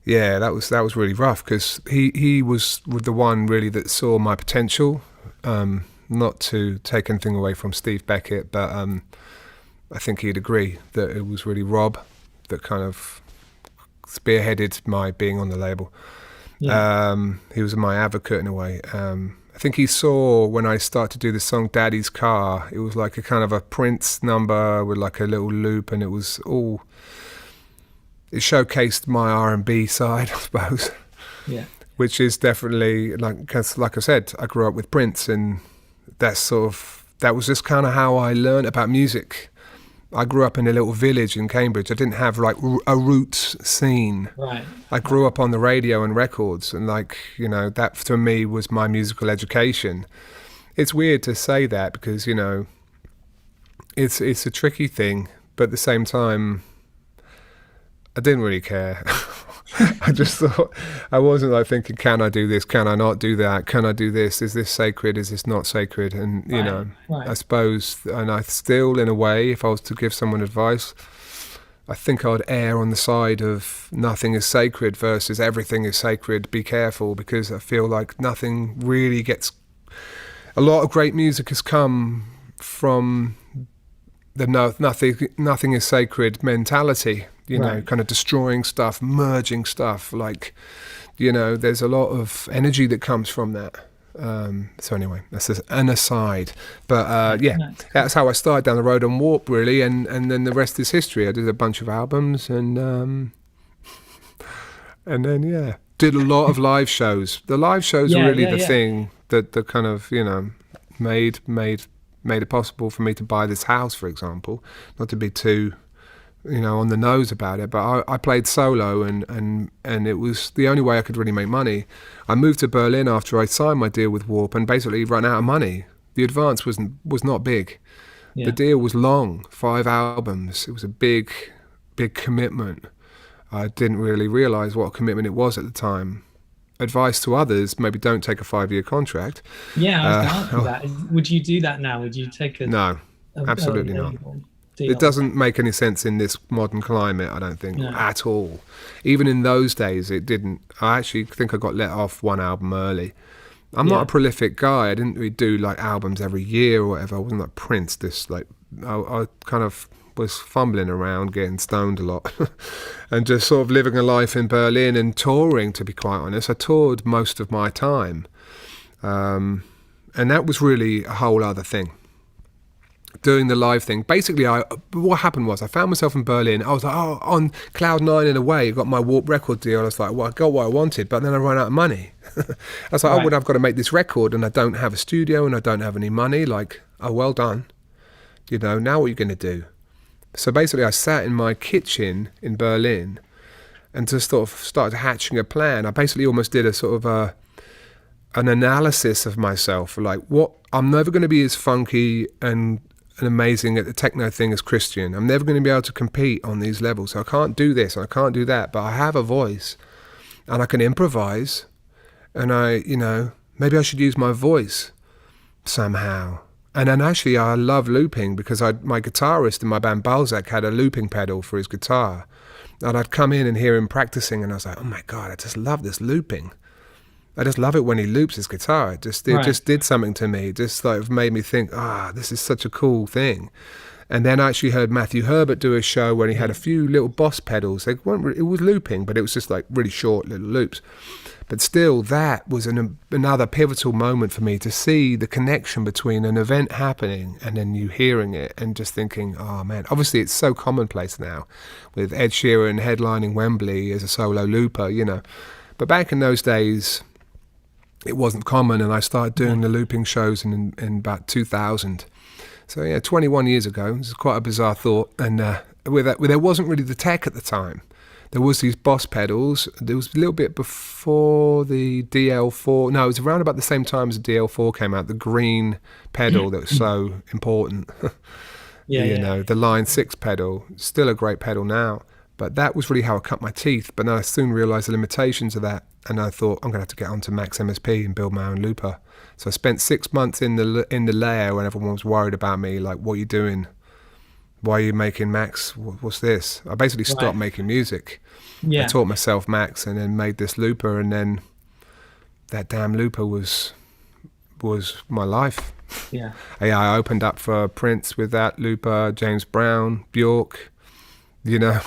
Yeah, that was really rough because he was the one really that saw my potential. Not to take anything away from Steve Beckett, but I think he'd agree that it was really Rob that kind of spearheaded my being on the label. Yeah. He was my advocate in a way. I think he saw when I started to do the song Daddy's Car, it was like a kind of a Prince number with like a little loop, and it showcased my R&B side, I suppose. Yeah. Which is definitely, because like I said, I grew up with Prince, and that was just kind of how I learned about music. I grew up in a little village in Cambridge. I didn't have like a roots scene. Right. I grew up on the radio and records, and that to me was my musical education. It's weird to say that because, it's a tricky thing, but at the same time, I didn't really care. I just thought, I wasn't like thinking, can I do this? Can I not do that? Can I do this? Is this sacred? Is this not sacred? And, I suppose, and I still, in a way, if I was to give someone advice, I think I'd err on the side of nothing is sacred versus everything is sacred. Be careful, because I feel like nothing really gets... A lot of great music has come from the nothing is sacred mentality. Kind of destroying stuff, merging stuff, there's a lot of energy that comes from that. So anyway, that's just an aside. But that's how I started down the road on Warp, really, and then the rest is history. I did a bunch of albums, and then, did a lot of live shows. The live shows are really the thing that kind of, made it possible for me to buy this house, for example. Not to be too... on the nose about it, but I played solo, and it was the only way I could really make money. I moved to Berlin after I signed my deal with Warp and basically run out of money. The advance was not big. Yeah. The deal was long, 5 albums. It was a big commitment. I didn't really realise what a commitment it was at the time. Advice to others, maybe don't take a 5-year contract. Yeah, I was going to ask you that. Would you do that now? Would you take No, absolutely not. It doesn't make any sense in this modern climate, I don't think, at all. Even in those days, it didn't. I actually think I got let off 1 album early. I'm not a prolific guy. I didn't really do albums every year or whatever. I wasn't like Prince. I kind of was fumbling around, getting stoned a lot, and just sort of living a life in Berlin and touring, to be quite honest. I toured most of my time. And that was really a whole other thing. Doing the live thing. Basically, what happened was I found myself in Berlin. I was like, on cloud 9 in a way. I got my Warp record deal. I was like, well, I got what I wanted, but then I ran out of money. I was like, I've got to make this record, and I don't have a studio, and I don't have any money. Well done. Now what are you going to do? So basically, I sat in my kitchen in Berlin and just sort of started hatching a plan. I basically almost did a sort of an analysis of myself. What I'm never going to be as funky and amazing at the techno thing as Christian. I'm never going to be able to compete on these levels. So I can't do this, and I can't do that, but I have a voice and I can improvise, and maybe I should use my voice somehow. And then actually I love looping because my guitarist in my band Balzac had a looping pedal for his guitar. And I'd come in and hear him practicing and I was like, oh my God, I just love this looping. I just love it when he loops his guitar. It just did something to me. It just like made me think, this is such a cool thing. And then I actually heard Matthew Herbert do a show where he had a few little Boss pedals. It was looping, but it was just like really short little loops. But still, that was another pivotal moment for me to see the connection between an event happening and then you hearing it and just thinking, oh man, obviously it's so commonplace now with Ed Sheeran headlining Wembley as a solo looper, you know. But back in those days, it wasn't common, and I started doing the looping shows in about 2000. So yeah, 21 years ago. This is quite a bizarre thought. And there wasn't really the tech at the time. There was these Boss pedals. There was a little bit before the DL4. No, it was around about the same time as the DL4 came out. The green pedal that was so important. You know, the Line 6 pedal. Still a great pedal now. But that was really how I cut my teeth. But then I soon realised the limitations of that. And I thought, I'm going to have to get onto Max MSP and build my own looper. So I spent 6 months in the lair when everyone was worried about me, like, what are you doing? Why are you making Max? What's this? I basically stopped making music. I taught myself Max and then made this looper, and then that damn looper was my life. Yeah. I opened up for Prince with that looper, James Brown, Bjork, you know,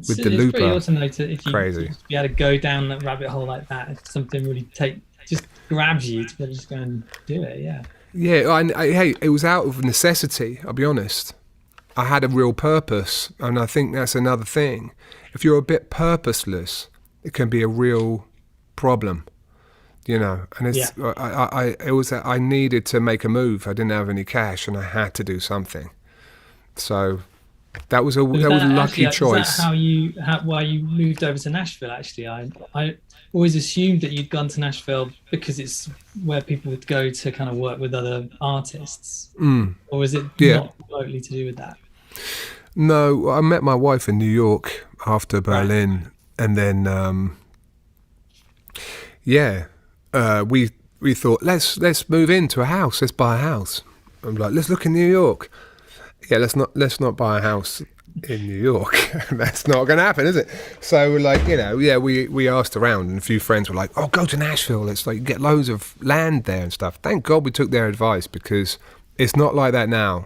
with the looper. It's pretty awesome if you be able to go down that rabbit hole like that, if something really just grabs you to just go and do it, hey, it was out of necessity, I'll be honest. I had a real purpose, and I think that's another thing. If you're a bit purposeless, it can be a real problem, you know. And I needed to make a move. I didn't have any cash, and I had to do something. So that was a lucky choice. Is that why you moved over to Nashville? Actually, I always assumed that you'd gone to Nashville because it's where people would go to kind of work with other artists. Or was it not totally to do with that? No, I met my wife in New York after Berlin, and then we thought let's move into a house. Let's buy a house. I'm like, let's look in New York. Yeah, let's not buy a house in New York. That's not going to happen, is it? So we're like, we asked around, and a few friends were like, oh, go to Nashville. It's like you get loads of land there and stuff. Thank God we took their advice, because it's not like that now.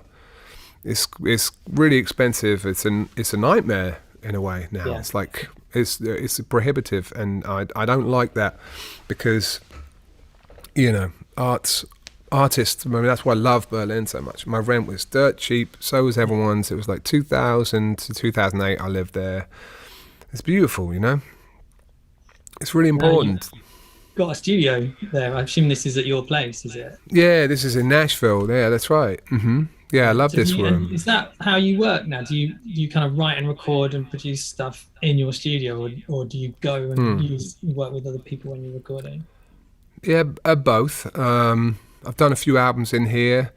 It's really expensive. It's a nightmare in a way now. Yeah. It's like it's prohibitive, and I don't like that, because artists. I mean, that's why I love Berlin so much. My rent was dirt cheap. So was everyone's. It was like 2000 to 2008. I lived there. It's beautiful, you know. It's really important. Got a studio there. I assume this is at your place, is it? Yeah, this is in Nashville. Yeah, that's right. Mm-hmm. Yeah, I love this room. Is that how you work now? Do you kind of write and record and produce stuff in your studio, or do you go and work with other people when you're recording? Yeah, both. I've done a few albums in here.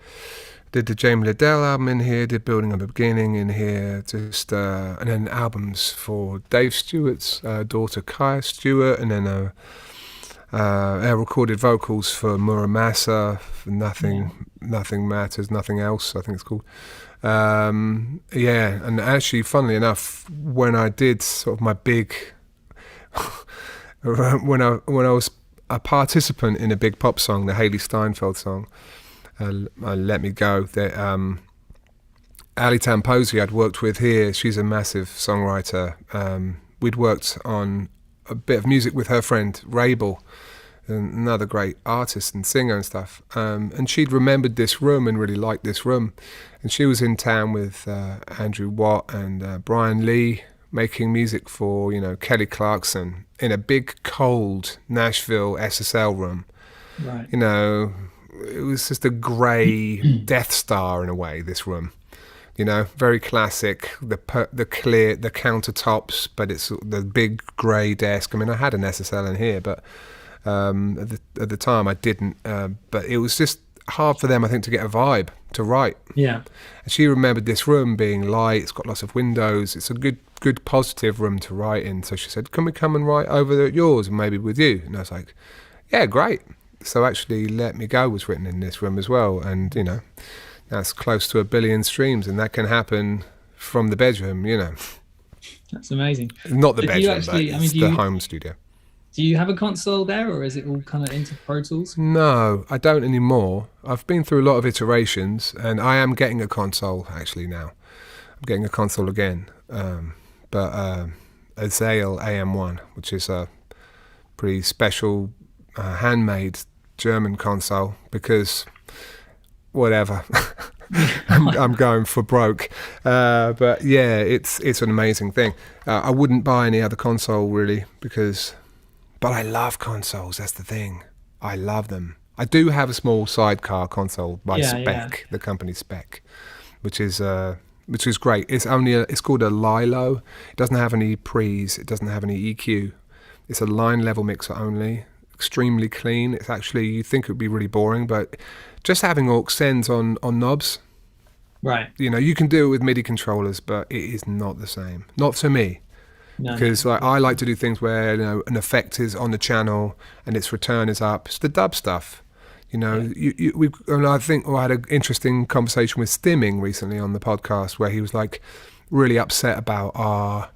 Did the Jamie Lidell album in here. Did Building Up a Beginning in here. And then albums for Dave Stewart's daughter Kaya Stewart, and then recorded vocals for Muramasa. For Nothing Matters, Nothing Else, I think it's called. And actually, funnily enough, when I did sort of my big, when I was a participant in a big pop song, the Haley Steinfeld song, Let Me Go, that Ali Tamposi I'd worked with here. She's a massive songwriter. We'd worked on a bit of music with her friend Rabel, another great artist and singer and stuff. And she'd remembered this room and really liked this room. And she was in town with Andrew Watt and Brian Lee, making music for, Kelly Clarkson in a big, cold Nashville SSL room. Right. It was just a grey Death Star in a way, this room. Very classic, the countertops, but it's the big grey desk. I mean, I had an SSL in here, but at the time I didn't. But it was just hard for them, I think, to get a vibe to write. Yeah. And she remembered this room being light. It's got lots of windows. It's a good positive room to write in. So she said, "Can we come and write over at yours and maybe with you?" And I was like, "Yeah, great." So actually Let Me Go was written in this room as well, and that's close to 1 billion streams, and that can happen from the bedroom. That's amazing. Not the But do you bedroom, but actually, I mean, it's the home studio. do you have a console there, or is it all kind of into Pro Tools? No, I don't anymore. I've been through a lot of iterations, and I am getting a console actually now. I'm getting a console again, but a Zale AM1, which is a pretty special handmade German console, because whatever. I'm going for broke, but yeah, it's an amazing thing. I wouldn't buy any other console really, but I love consoles. That's the thing. I love them. I do have a small sidecar console by Spec, the company Spec, which is great. It's called a Lilo. It doesn't have any pre's. It doesn't have any EQ. It's a line level mixer only. Extremely clean. It's actually, you think it would be really boring, but just having aux sends on knobs. Right. You can do it with MIDI controllers, but it is not the same. Not to me. No, Because I like to do things where an effect is on the channel and its return is up. It's the dub stuff. And I think I had an interesting conversation with Stimming recently on the podcast, where he was like really upset about our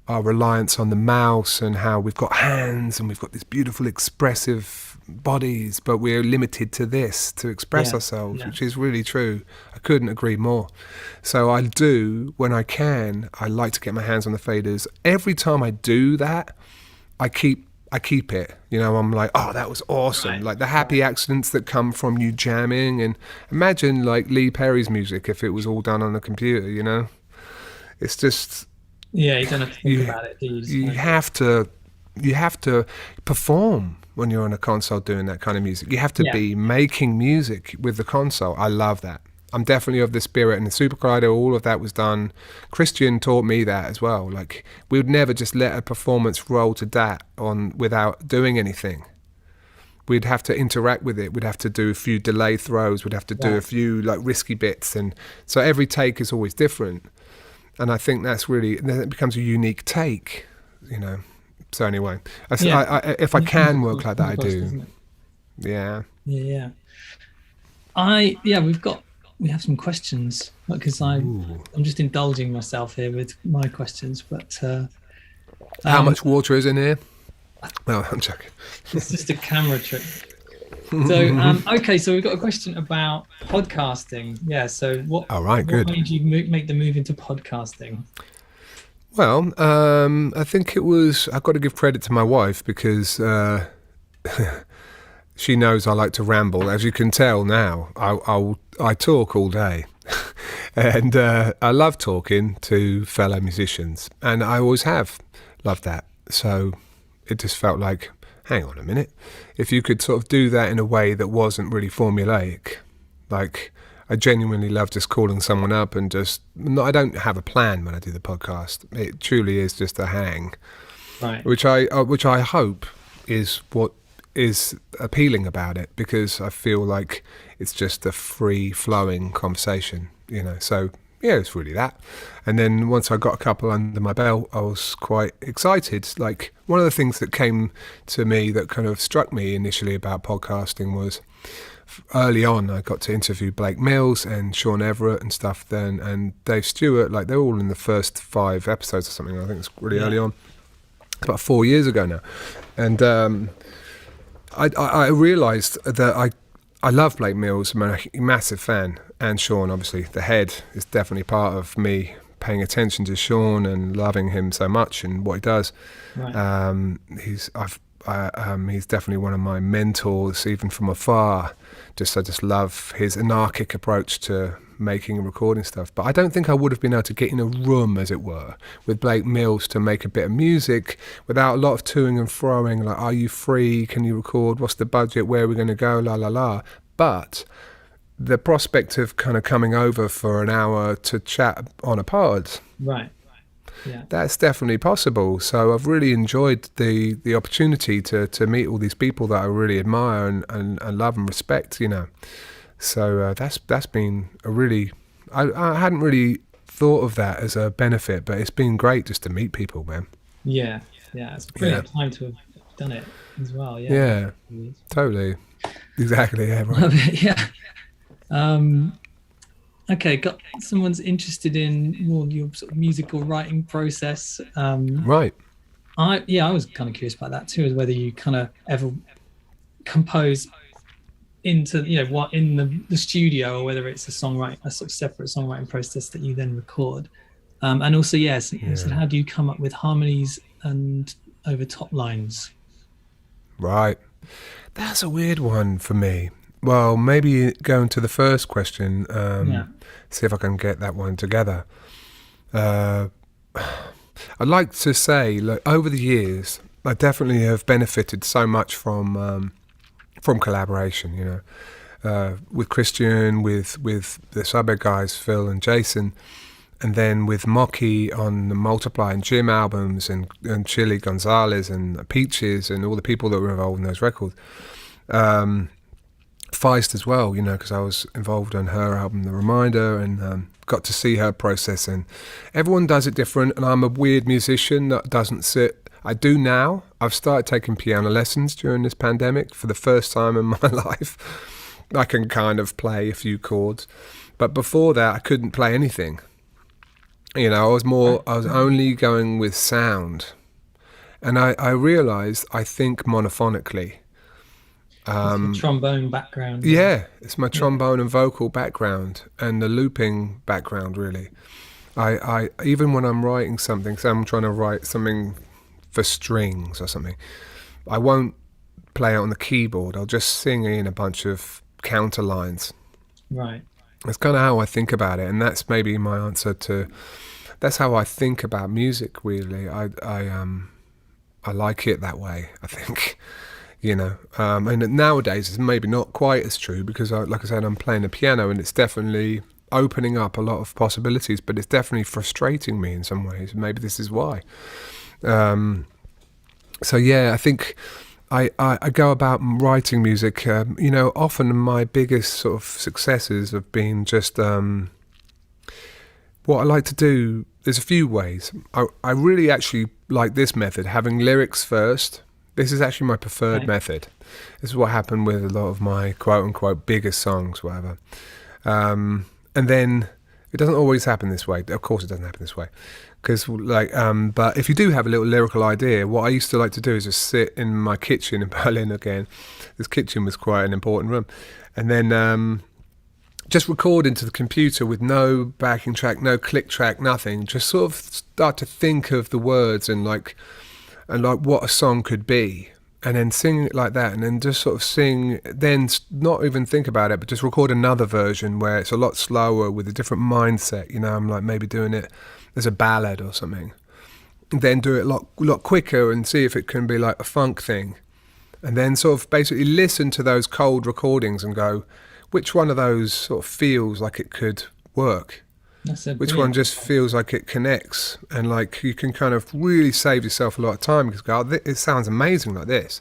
reliance on the mouse, and how we've got hands and we've got this beautiful expressive bodies, but we're limited to this to express ourselves, which is really true. I couldn't agree more. So I do, when I can, I like to get my hands on the faders. Every time I do that, I keep it. I'm like, oh, that was awesome. Right. Like the happy accidents that come from you jamming, and imagine like Lee Perry's music if it was all done on a computer. It's just, yeah, you don't have to think about it, do you? You have to perform when you're on a console doing that kind of music. You have to be making music with the console. I love that. I'm definitely of the spirit, and the Super Collider, all of that was done. Christian taught me that as well. Like, we would never just let a performance roll to that without doing anything. We'd have to interact with it. We'd have to do a few delay throws. We'd have to do a few like risky bits, and so every take is always different. And I think that's really, then it becomes a unique take. So anyway, if I can work like that, I do. Yeah. Yeah. We have some questions, because I'm just indulging myself here with my questions, but how much water is in here? No, I'm joking. It's just a camera trick. So okay, so we've got a question about podcasting. Yeah. So what made you make the move into podcasting? Well, I think I've got to give credit to my wife, because she knows I like to ramble. As you can tell now, I talk all day. And I love talking to fellow musicians, and I always have loved that. So it just felt like, hang on a minute, if you could sort of do that in a way that wasn't really formulaic. Like, I genuinely love just calling someone up and I don't have a plan when I do the podcast. It truly is just a hang, right? Which I hope is what is appealing about it, because I feel like it's just a free flowing conversation, So yeah, it's really that. And then once I got a couple under my belt, I was quite excited. Like, one of the things that came to me that kind of struck me initially about podcasting was, early on, I got to interview Blake Mills and Sean Everett and stuff then, and Dave Stewart. Like, they're all in the first 5 episodes or something. I think it's really early on. It's about 4 years ago now. And I realised that I love Blake Mills. I'm a massive fan. And Sean, obviously, the head, is definitely part of me paying attention to Sean and loving him so much and what he does. Right. He's definitely one of my mentors, even from afar. I just love his anarchic approach to making and recording stuff. But I don't think I would have been able to get in a room, as it were, with Blake Mills to make a bit of music without a lot of toing and froing, like, are you free? Can you record? What's the budget? Where are we going to go? La, la, la. But the prospect of kind of coming over for an hour to chat on a pod, right? Yeah, that's definitely possible. So I've really enjoyed the opportunity to meet all these people that I really admire and love and respect, So that's been a really, I hadn't really thought of that as a benefit, but it's been great just to meet people, man. Yeah, it's a brilliant time to have done it as well. Yeah, totally. Exactly. Yeah. Right. Yeah. Um, okay, got someone's interested in more of your sort of musical writing process. Right. I was kind of curious about that too, is whether you kind of ever compose into, what in the studio, or whether it's a sort of separate songwriting process that you then record. And also, yes, you said, Yeah. how do you come up with harmonies and over top lines? Right. That's a weird one for me. Well, maybe going to the first question, Yeah. see if I can get that one together. Uh, I'd like to say, like, over the years, I definitely have benefited so much from collaboration. With Christian, with the Suburb guys, Phil and Jason, and then with Mocky on the Multiply and Jim albums, and Chili Gonzalez and Peaches and all the people that were involved in those records. Feist as well, because I was involved on her album, The Reminder, and got to see her process. And everyone does it different, and I'm a weird musician that doesn't sit. I do now. I've started taking piano lessons during this pandemic for the first time in my life. I can kind of play a few chords, but before that, I couldn't play anything. I was only going with sound, and I realised I think monophonically. It's your trombone background. Yeah, it's my trombone and vocal background and the looping background, really. I even when I'm writing something, say I'm trying to write something for strings or something, I won't play it on the keyboard. I'll just sing in a bunch of counter lines. Right. That's kind of how I think about it, and that's maybe my answer to. That's how I think about music. Really, I like it that way, I think. And nowadays it's maybe not quite as true because, like I said, I'm playing the piano and it's definitely opening up a lot of possibilities, but it's definitely frustrating me in some ways. Maybe this is why. So yeah, I think I go about writing music. Often my biggest sort of successes have been just what I like to do. There's a few ways. I really actually like this method, having lyrics first. This is actually my preferred method. This is what happened with a lot of my quote-unquote biggest songs, whatever. And then it doesn't always happen this way. Of course it doesn't happen this way. But if you do have a little lyrical idea, what I used to like to do is just sit in my kitchen in Berlin again. This kitchen was quite an important room. And then just record into the computer with no backing track, no click track, nothing. Just sort of start to think of the words and what a song could be, and then sing it like that, and then just sort of sing, then not even think about it, but just record another version where it's a lot slower with a different mindset. I'm like maybe doing it as a ballad or something, then do it a lot quicker and see if it can be like a funk thing, and then sort of basically listen to those cold recordings and go, which one of those sort of feels like it could work? Which one just feels like it connects, and like you can kind of really save yourself a lot of time because it sounds amazing like this.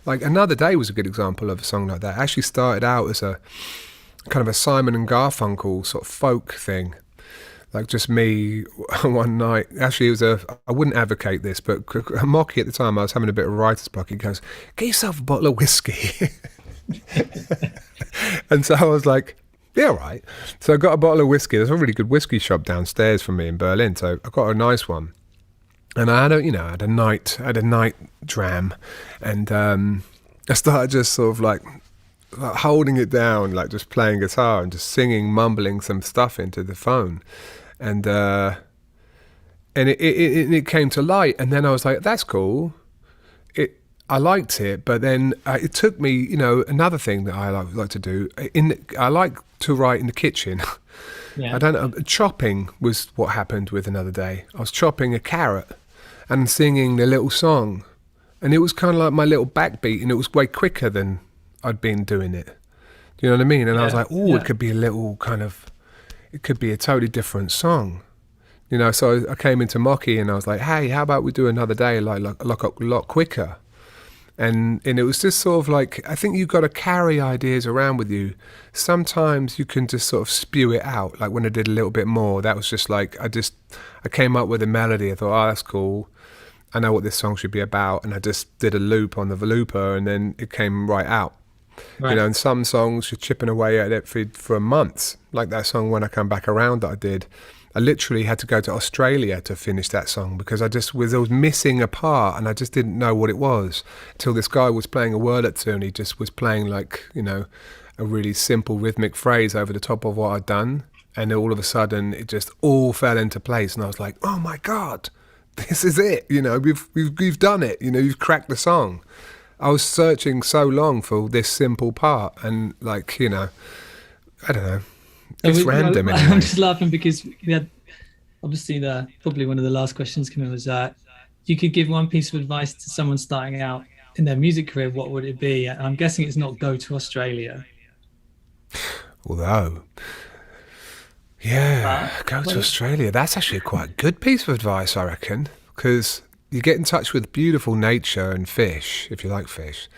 Like Another Day was a good example of a song like that. It actually started out as a kind of a Simon and Garfunkel sort of folk thing, like just me one night. Actually, I wouldn't advocate this, but Mocky at the time, I was having a bit of writer's block. He goes, "Get yourself a bottle of whiskey," and so I was like, yeah, right. So I got a bottle of whiskey. There's a really good whiskey shop downstairs from me in Berlin. So I got a nice one, and I had a night dram, and I started just sort of like holding it down, like just playing guitar and just singing, mumbling some stuff into the phone, and it came to light. And then I was like, that's cool. I liked it, but then it took me, another thing that I like to do. I like to write in the kitchen. Yeah. I don't know. Chopping was what happened with Another Day. I was chopping a carrot and singing the little song, and it was kind of like my little backbeat, and it was way quicker than I'd been doing it. Do you know what I mean? And I was like, it could be it could be a totally different song. So I came into Mocky and I was like, hey, how about we do Another Day like a lot quicker? And it was just sort of like, I think you've got to carry ideas around with you. Sometimes you can just sort of spew it out. Like when I did A Little Bit More, that was just like, I came up with a melody. I thought, oh, that's cool. I know what this song should be about. And I just did a loop on the looper, and then it came right out. Right. And some songs you're chipping away at it for months. Like that song When I Come Back Around that I did. I literally had to go to Australia to finish that song because I was missing a part and I just didn't know what it was until this guy was playing a word or two and he just was playing like, a really simple rhythmic phrase over the top of what I'd done. And all of a sudden it just all fell into place and I was like, oh my God, this is it. We've done it. You've cracked the song. I was searching so long for this simple part and I don't know. It's random anyway. I'm just laughing because we had obviously probably one of the last questions coming was you could give one piece of advice to someone starting out in their music career, what would it be? And I'm guessing it's not go to Australia. Although, go to Australia. That's actually quite a good piece of advice, I reckon, because you get in touch with beautiful nature and fish, if you like fish.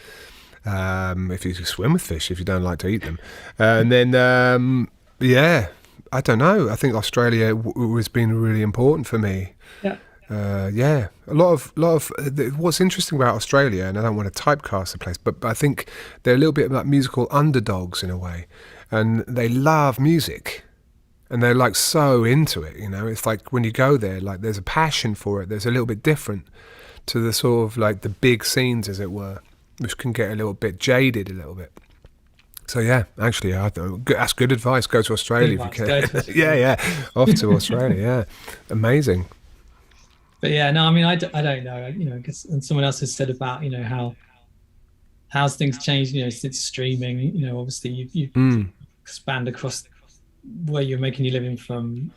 If you swim with fish, if you don't like to eat them. And then... I don't know. I think Australia has been really important for me. Yeah. A lot of what's interesting about Australia, and I don't want to typecast the place, but I think they're a little bit like musical underdogs in a way, and they love music, and they're like so into it. It's like when you go there, like there's a passion for it. There's a little bit different to the sort of like the big scenes, as it were, which can get a little bit jaded a little bit. So actually, that's good advice. Go to Australia if you can. Off to Australia. Amazing. But I mean, I don't know. I guess, and someone else has said about how's things changed. Since streaming. Obviously you expand across where you're making your living from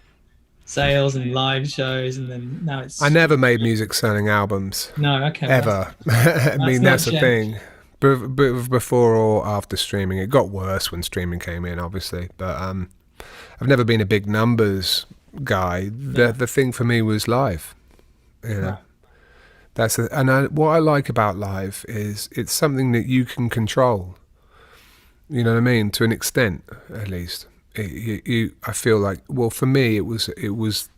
sales and live shows, and then now it's. I never made music selling albums. No, okay. Ever. I mean, that's the thing. Before or after streaming, it got worse when streaming came in, obviously. But I've never been a big numbers guy. The thing for me was live. Wow. What I like about live is it's something that you can control. You know what I mean? To an extent, at least. I feel like, well, for me, it was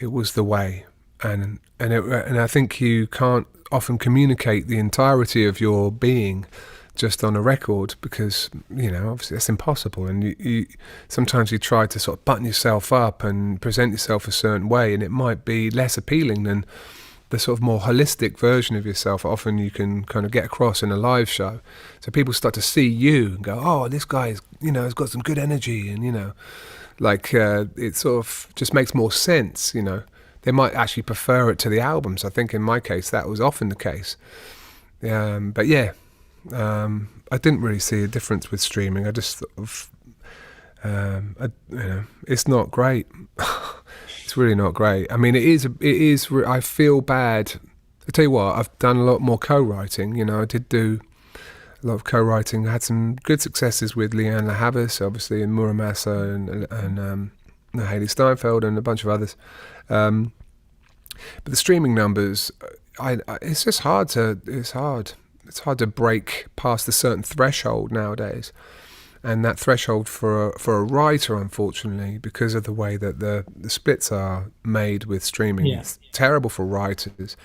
the way, and I think you can't often communicate the entirety of your being just on a record because obviously that's impossible, and you sometimes you try to sort of button yourself up and present yourself a certain way, and it might be less appealing than the sort of more holistic version of yourself often you can kind of get across in a live show. So people start to see you and go, oh, this guy is, has got some good energy, and it sort of just makes more sense. They might actually prefer it to the albums. I think in my case that was often the case. But I didn't really see a difference with streaming. I just sort of, it's not great. It's really not great. I mean, it is. I feel bad. I tell you what, I've done a lot more co-writing. I did do a lot of co-writing. I had some good successes with Leanne LaHavis, obviously, and Muramasa and Haley Steinfeld and a bunch of others. But the streaming numbers, it's just hard to. It's hard to break past a certain threshold nowadays, and that threshold for a writer, unfortunately, because of the way that the splits are made with streaming, it's terrible for writers.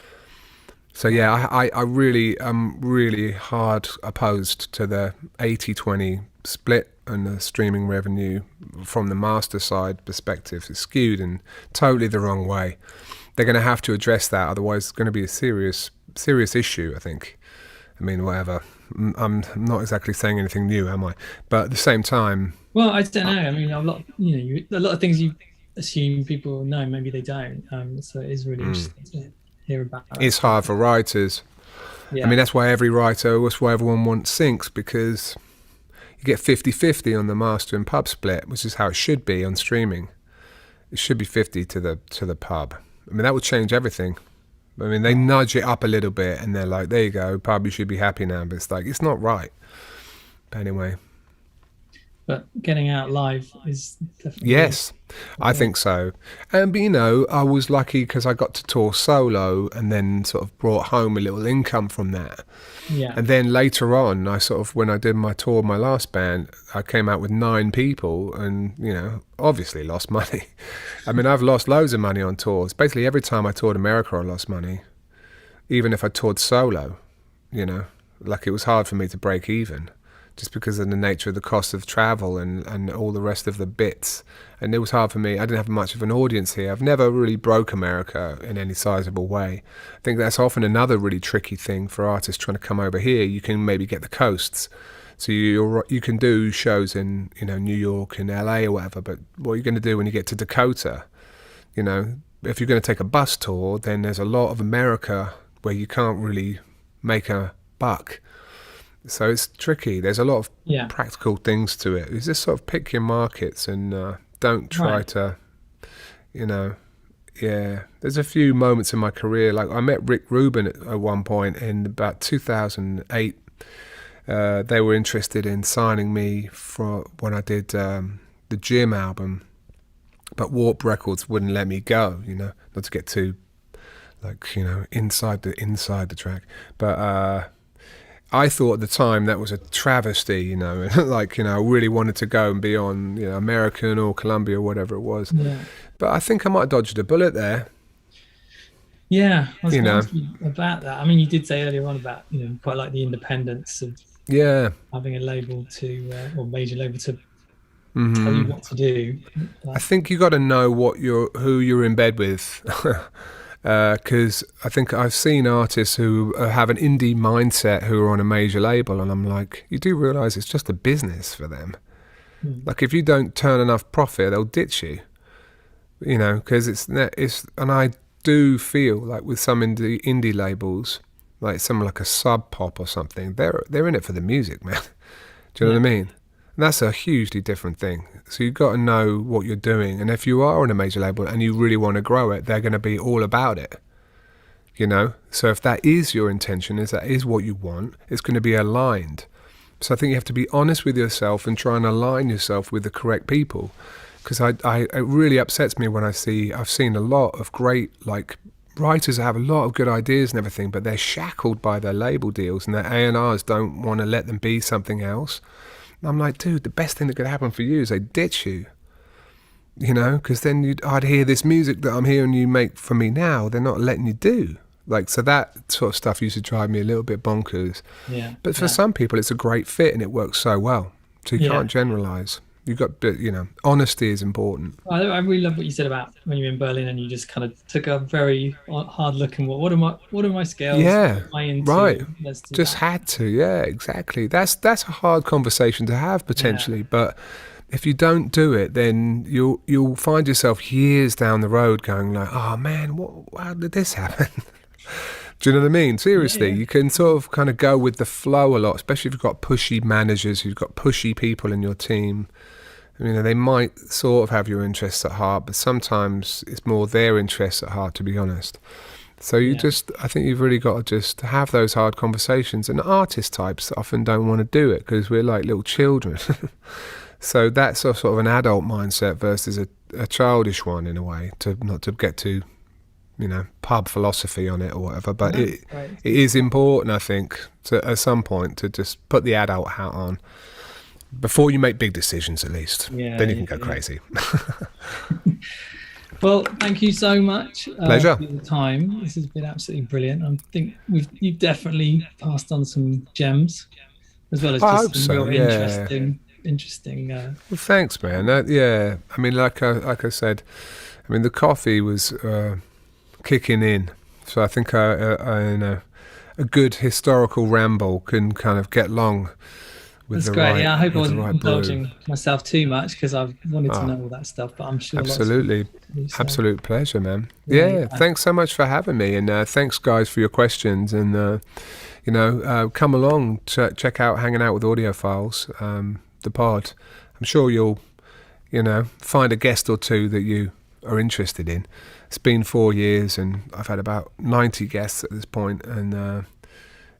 So I really am really hard opposed to the 80-20 split and the streaming revenue from the master side perspective. It's skewed in totally the wrong way. They're going to have to address that, otherwise it's going to be a serious issue, I think. I mean, whatever. I'm not exactly saying anything new, am I? But at the same time... Well, I don't know. I mean, a lot of things you assume people know, maybe they don't. So it is really interesting to hear about. It's hard for writers. Yeah. I mean, that's why everyone wants syncs, because you get 50-50 on the master and pub split, which is how it should be on streaming. It should be 50 to the pub. I mean, that would change everything. I mean, they nudge it up a little bit and they're like, there you go, pub, you should be happy now. But it's like, it's not right. But anyway. But getting out live is definitely... Yes, I think so. But, I was lucky because I got to tour solo and then sort of brought home a little income from that. Yeah. And then later on, when I did my tour, my last band, I came out with 9 people and, obviously lost money. I mean, I've lost loads of money on tours. Basically, every time I toured America, I lost money. Even if I toured solo, like it was hard for me to break even, just because of the nature of the cost of travel and all the rest of the bits. And it was hard for me. I didn't have much of an audience here. I've never really broke America in any sizable way. I think that's often another really tricky thing for artists trying to come over here. You can maybe get the coasts. So you can do shows in, you know, New York and LA or whatever, but what are you going to do when you get to Dakota? You know, if you're going to take a bus tour, then there's a lot of America where you can't really make a buck. So it's tricky. There's a lot of practical things to it. You just sort of pick your markets and don't try to, you know, There's a few moments in my career, like I met Rick Rubin at one point in about 2008. They were interested in signing me for when I did the Gym album, but Warp Records wouldn't let me go, you know, not to get too, like, you know, inside the track. But I thought at the time that was a travesty, you know, like, you know, I really wanted to go and be on, you know, American or Columbia or whatever it was. Yeah. But I think I might have dodged a bullet there. Yeah, I was going to ask you about that. I mean, you did say earlier on about, you know, quite like the independence of having a label or major label to tell you what to do. I think you got to know who you're in bed with. Because I think I've seen artists who have an indie mindset who are on a major label, and I'm like, you do realise it's just a business for them. Like, if you don't turn enough profit, they'll ditch you. You know, because it's and I do feel like with some indie labels, like something like a Sub Pop or something, they're in it for the music, man. Do you know what I mean? And that's a hugely different thing. So you've got to know what you're doing. And if you are on a major label and you really want to grow it, they're going to be all about it. You know? So if that is your intention, if that is what you want, it's going to be aligned. So I think you have to be honest with yourself and try and align yourself with the correct people. Because it really upsets me when I've seen a lot of great, like, writers have a lot of good ideas and everything, but they're shackled by their label deals, and their A&Rs don't want to let them be something else. And I'm like, dude, the best thing that could happen for you is they ditch you. You know, because then I'd hear this music that I'm hearing you make for me now, they're not letting you do. Like, so that sort of stuff used to drive me a little bit bonkers. Yeah. But for some people, it's a great fit and it works so well. So you can't generalise. You've got, you know, honesty is important. I really love what you said about when you were in Berlin and you just kind of took a very hard look and what are my skills? Yeah, right. Just had to. Yeah, exactly. That's a hard conversation to have potentially, but if you don't do it, then you'll find yourself years down the road going like, oh man, how did this happen? Do you know what I mean? Seriously, you can sort of kind of go with the flow a lot, especially if you've got pushy managers, who've got pushy people in your team. You know, they might sort of have your interests at heart, but sometimes it's more their interests at heart, to be honest. So I think you've really got to just have those hard conversations. And artist types often don't want to do it because we're like little children. So that's sort of an adult mindset versus a childish one in a way, not to get too, you know, pub philosophy on it or whatever. But it is important, I think, at some point to just put the adult hat on. Before you make big decisions, at least. Then you can go crazy. Well, thank you so much Pleasure. for your time. This has been absolutely brilliant. I think you've definitely passed on some gems, as well as just some real interesting. Well, thanks, man. I mean, like I said, I mean, the coffee was kicking in, so I think a good historical ramble can kind of get long. That's great. I hope I wasn't indulging myself too much because I've wanted to know all that stuff, but I'm sure absolutely. Absolute pleasure, man. Yeah, thanks so much for having me, and thanks guys for your questions, and you know, come along, check out Hanging Out with Audiophiles, the pod. I'm sure you'll, you know, find a guest or two that you are interested in. It's been 4 years and I've had about 90 guests at this point, and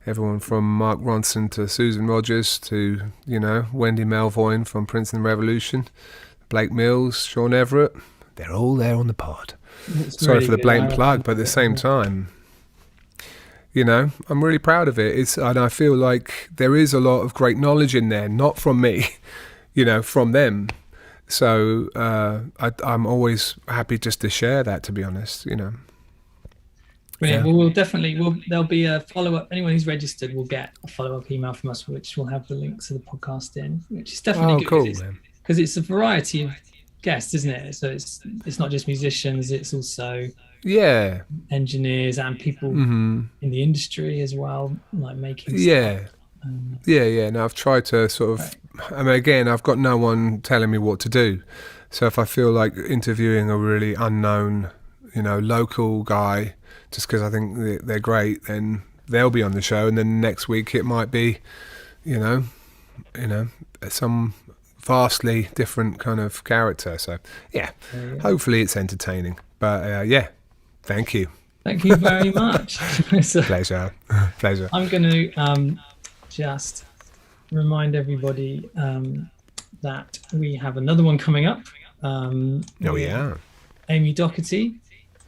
everyone from Mark Ronson to Susan Rogers to, you know, Wendy Melvoin from Princeton Revolution, Blake Mills, Sean Everett. They're all there on the pod. Sorry really for the blatant plug, but at the same time, you know, I'm really proud of it. And I feel like there is a lot of great knowledge in there, not from me, you know, from them. So I'm always happy just to share that, to be honest, you know. Brilliant. Well, there'll be a follow-up. Anyone who's registered will get a follow-up email from us, which will have the link to the podcast in, which is definitely good. Cool, man. Because it's a variety of guests, isn't it? So it's not just musicians, it's also engineers and people in the industry as well, like making stuff. No, I've tried to sort of, I mean, again, I've got no one telling me what to do. So if I feel like interviewing a really unknown, local guy, just because I think they're great, then they'll be on the show. And then next week it might be, some vastly different kind of character. So hopefully it's entertaining. But thank you. Thank you very much. Pleasure. I'm going to just remind everybody that we have another one coming up. Amy Doherty,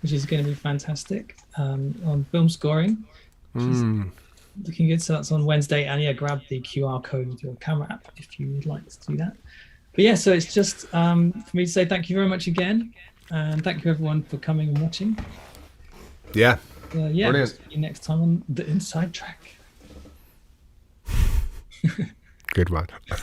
which is going to be fantastic, on film scoring. Looking good. So that's on Wednesday. And grab the QR code with your camera app if you would like to do that. But so it's just for me to say thank you very much again. And thank you everyone for coming and watching. Brilliant. We'll see you next time on The Inside Track. Good one.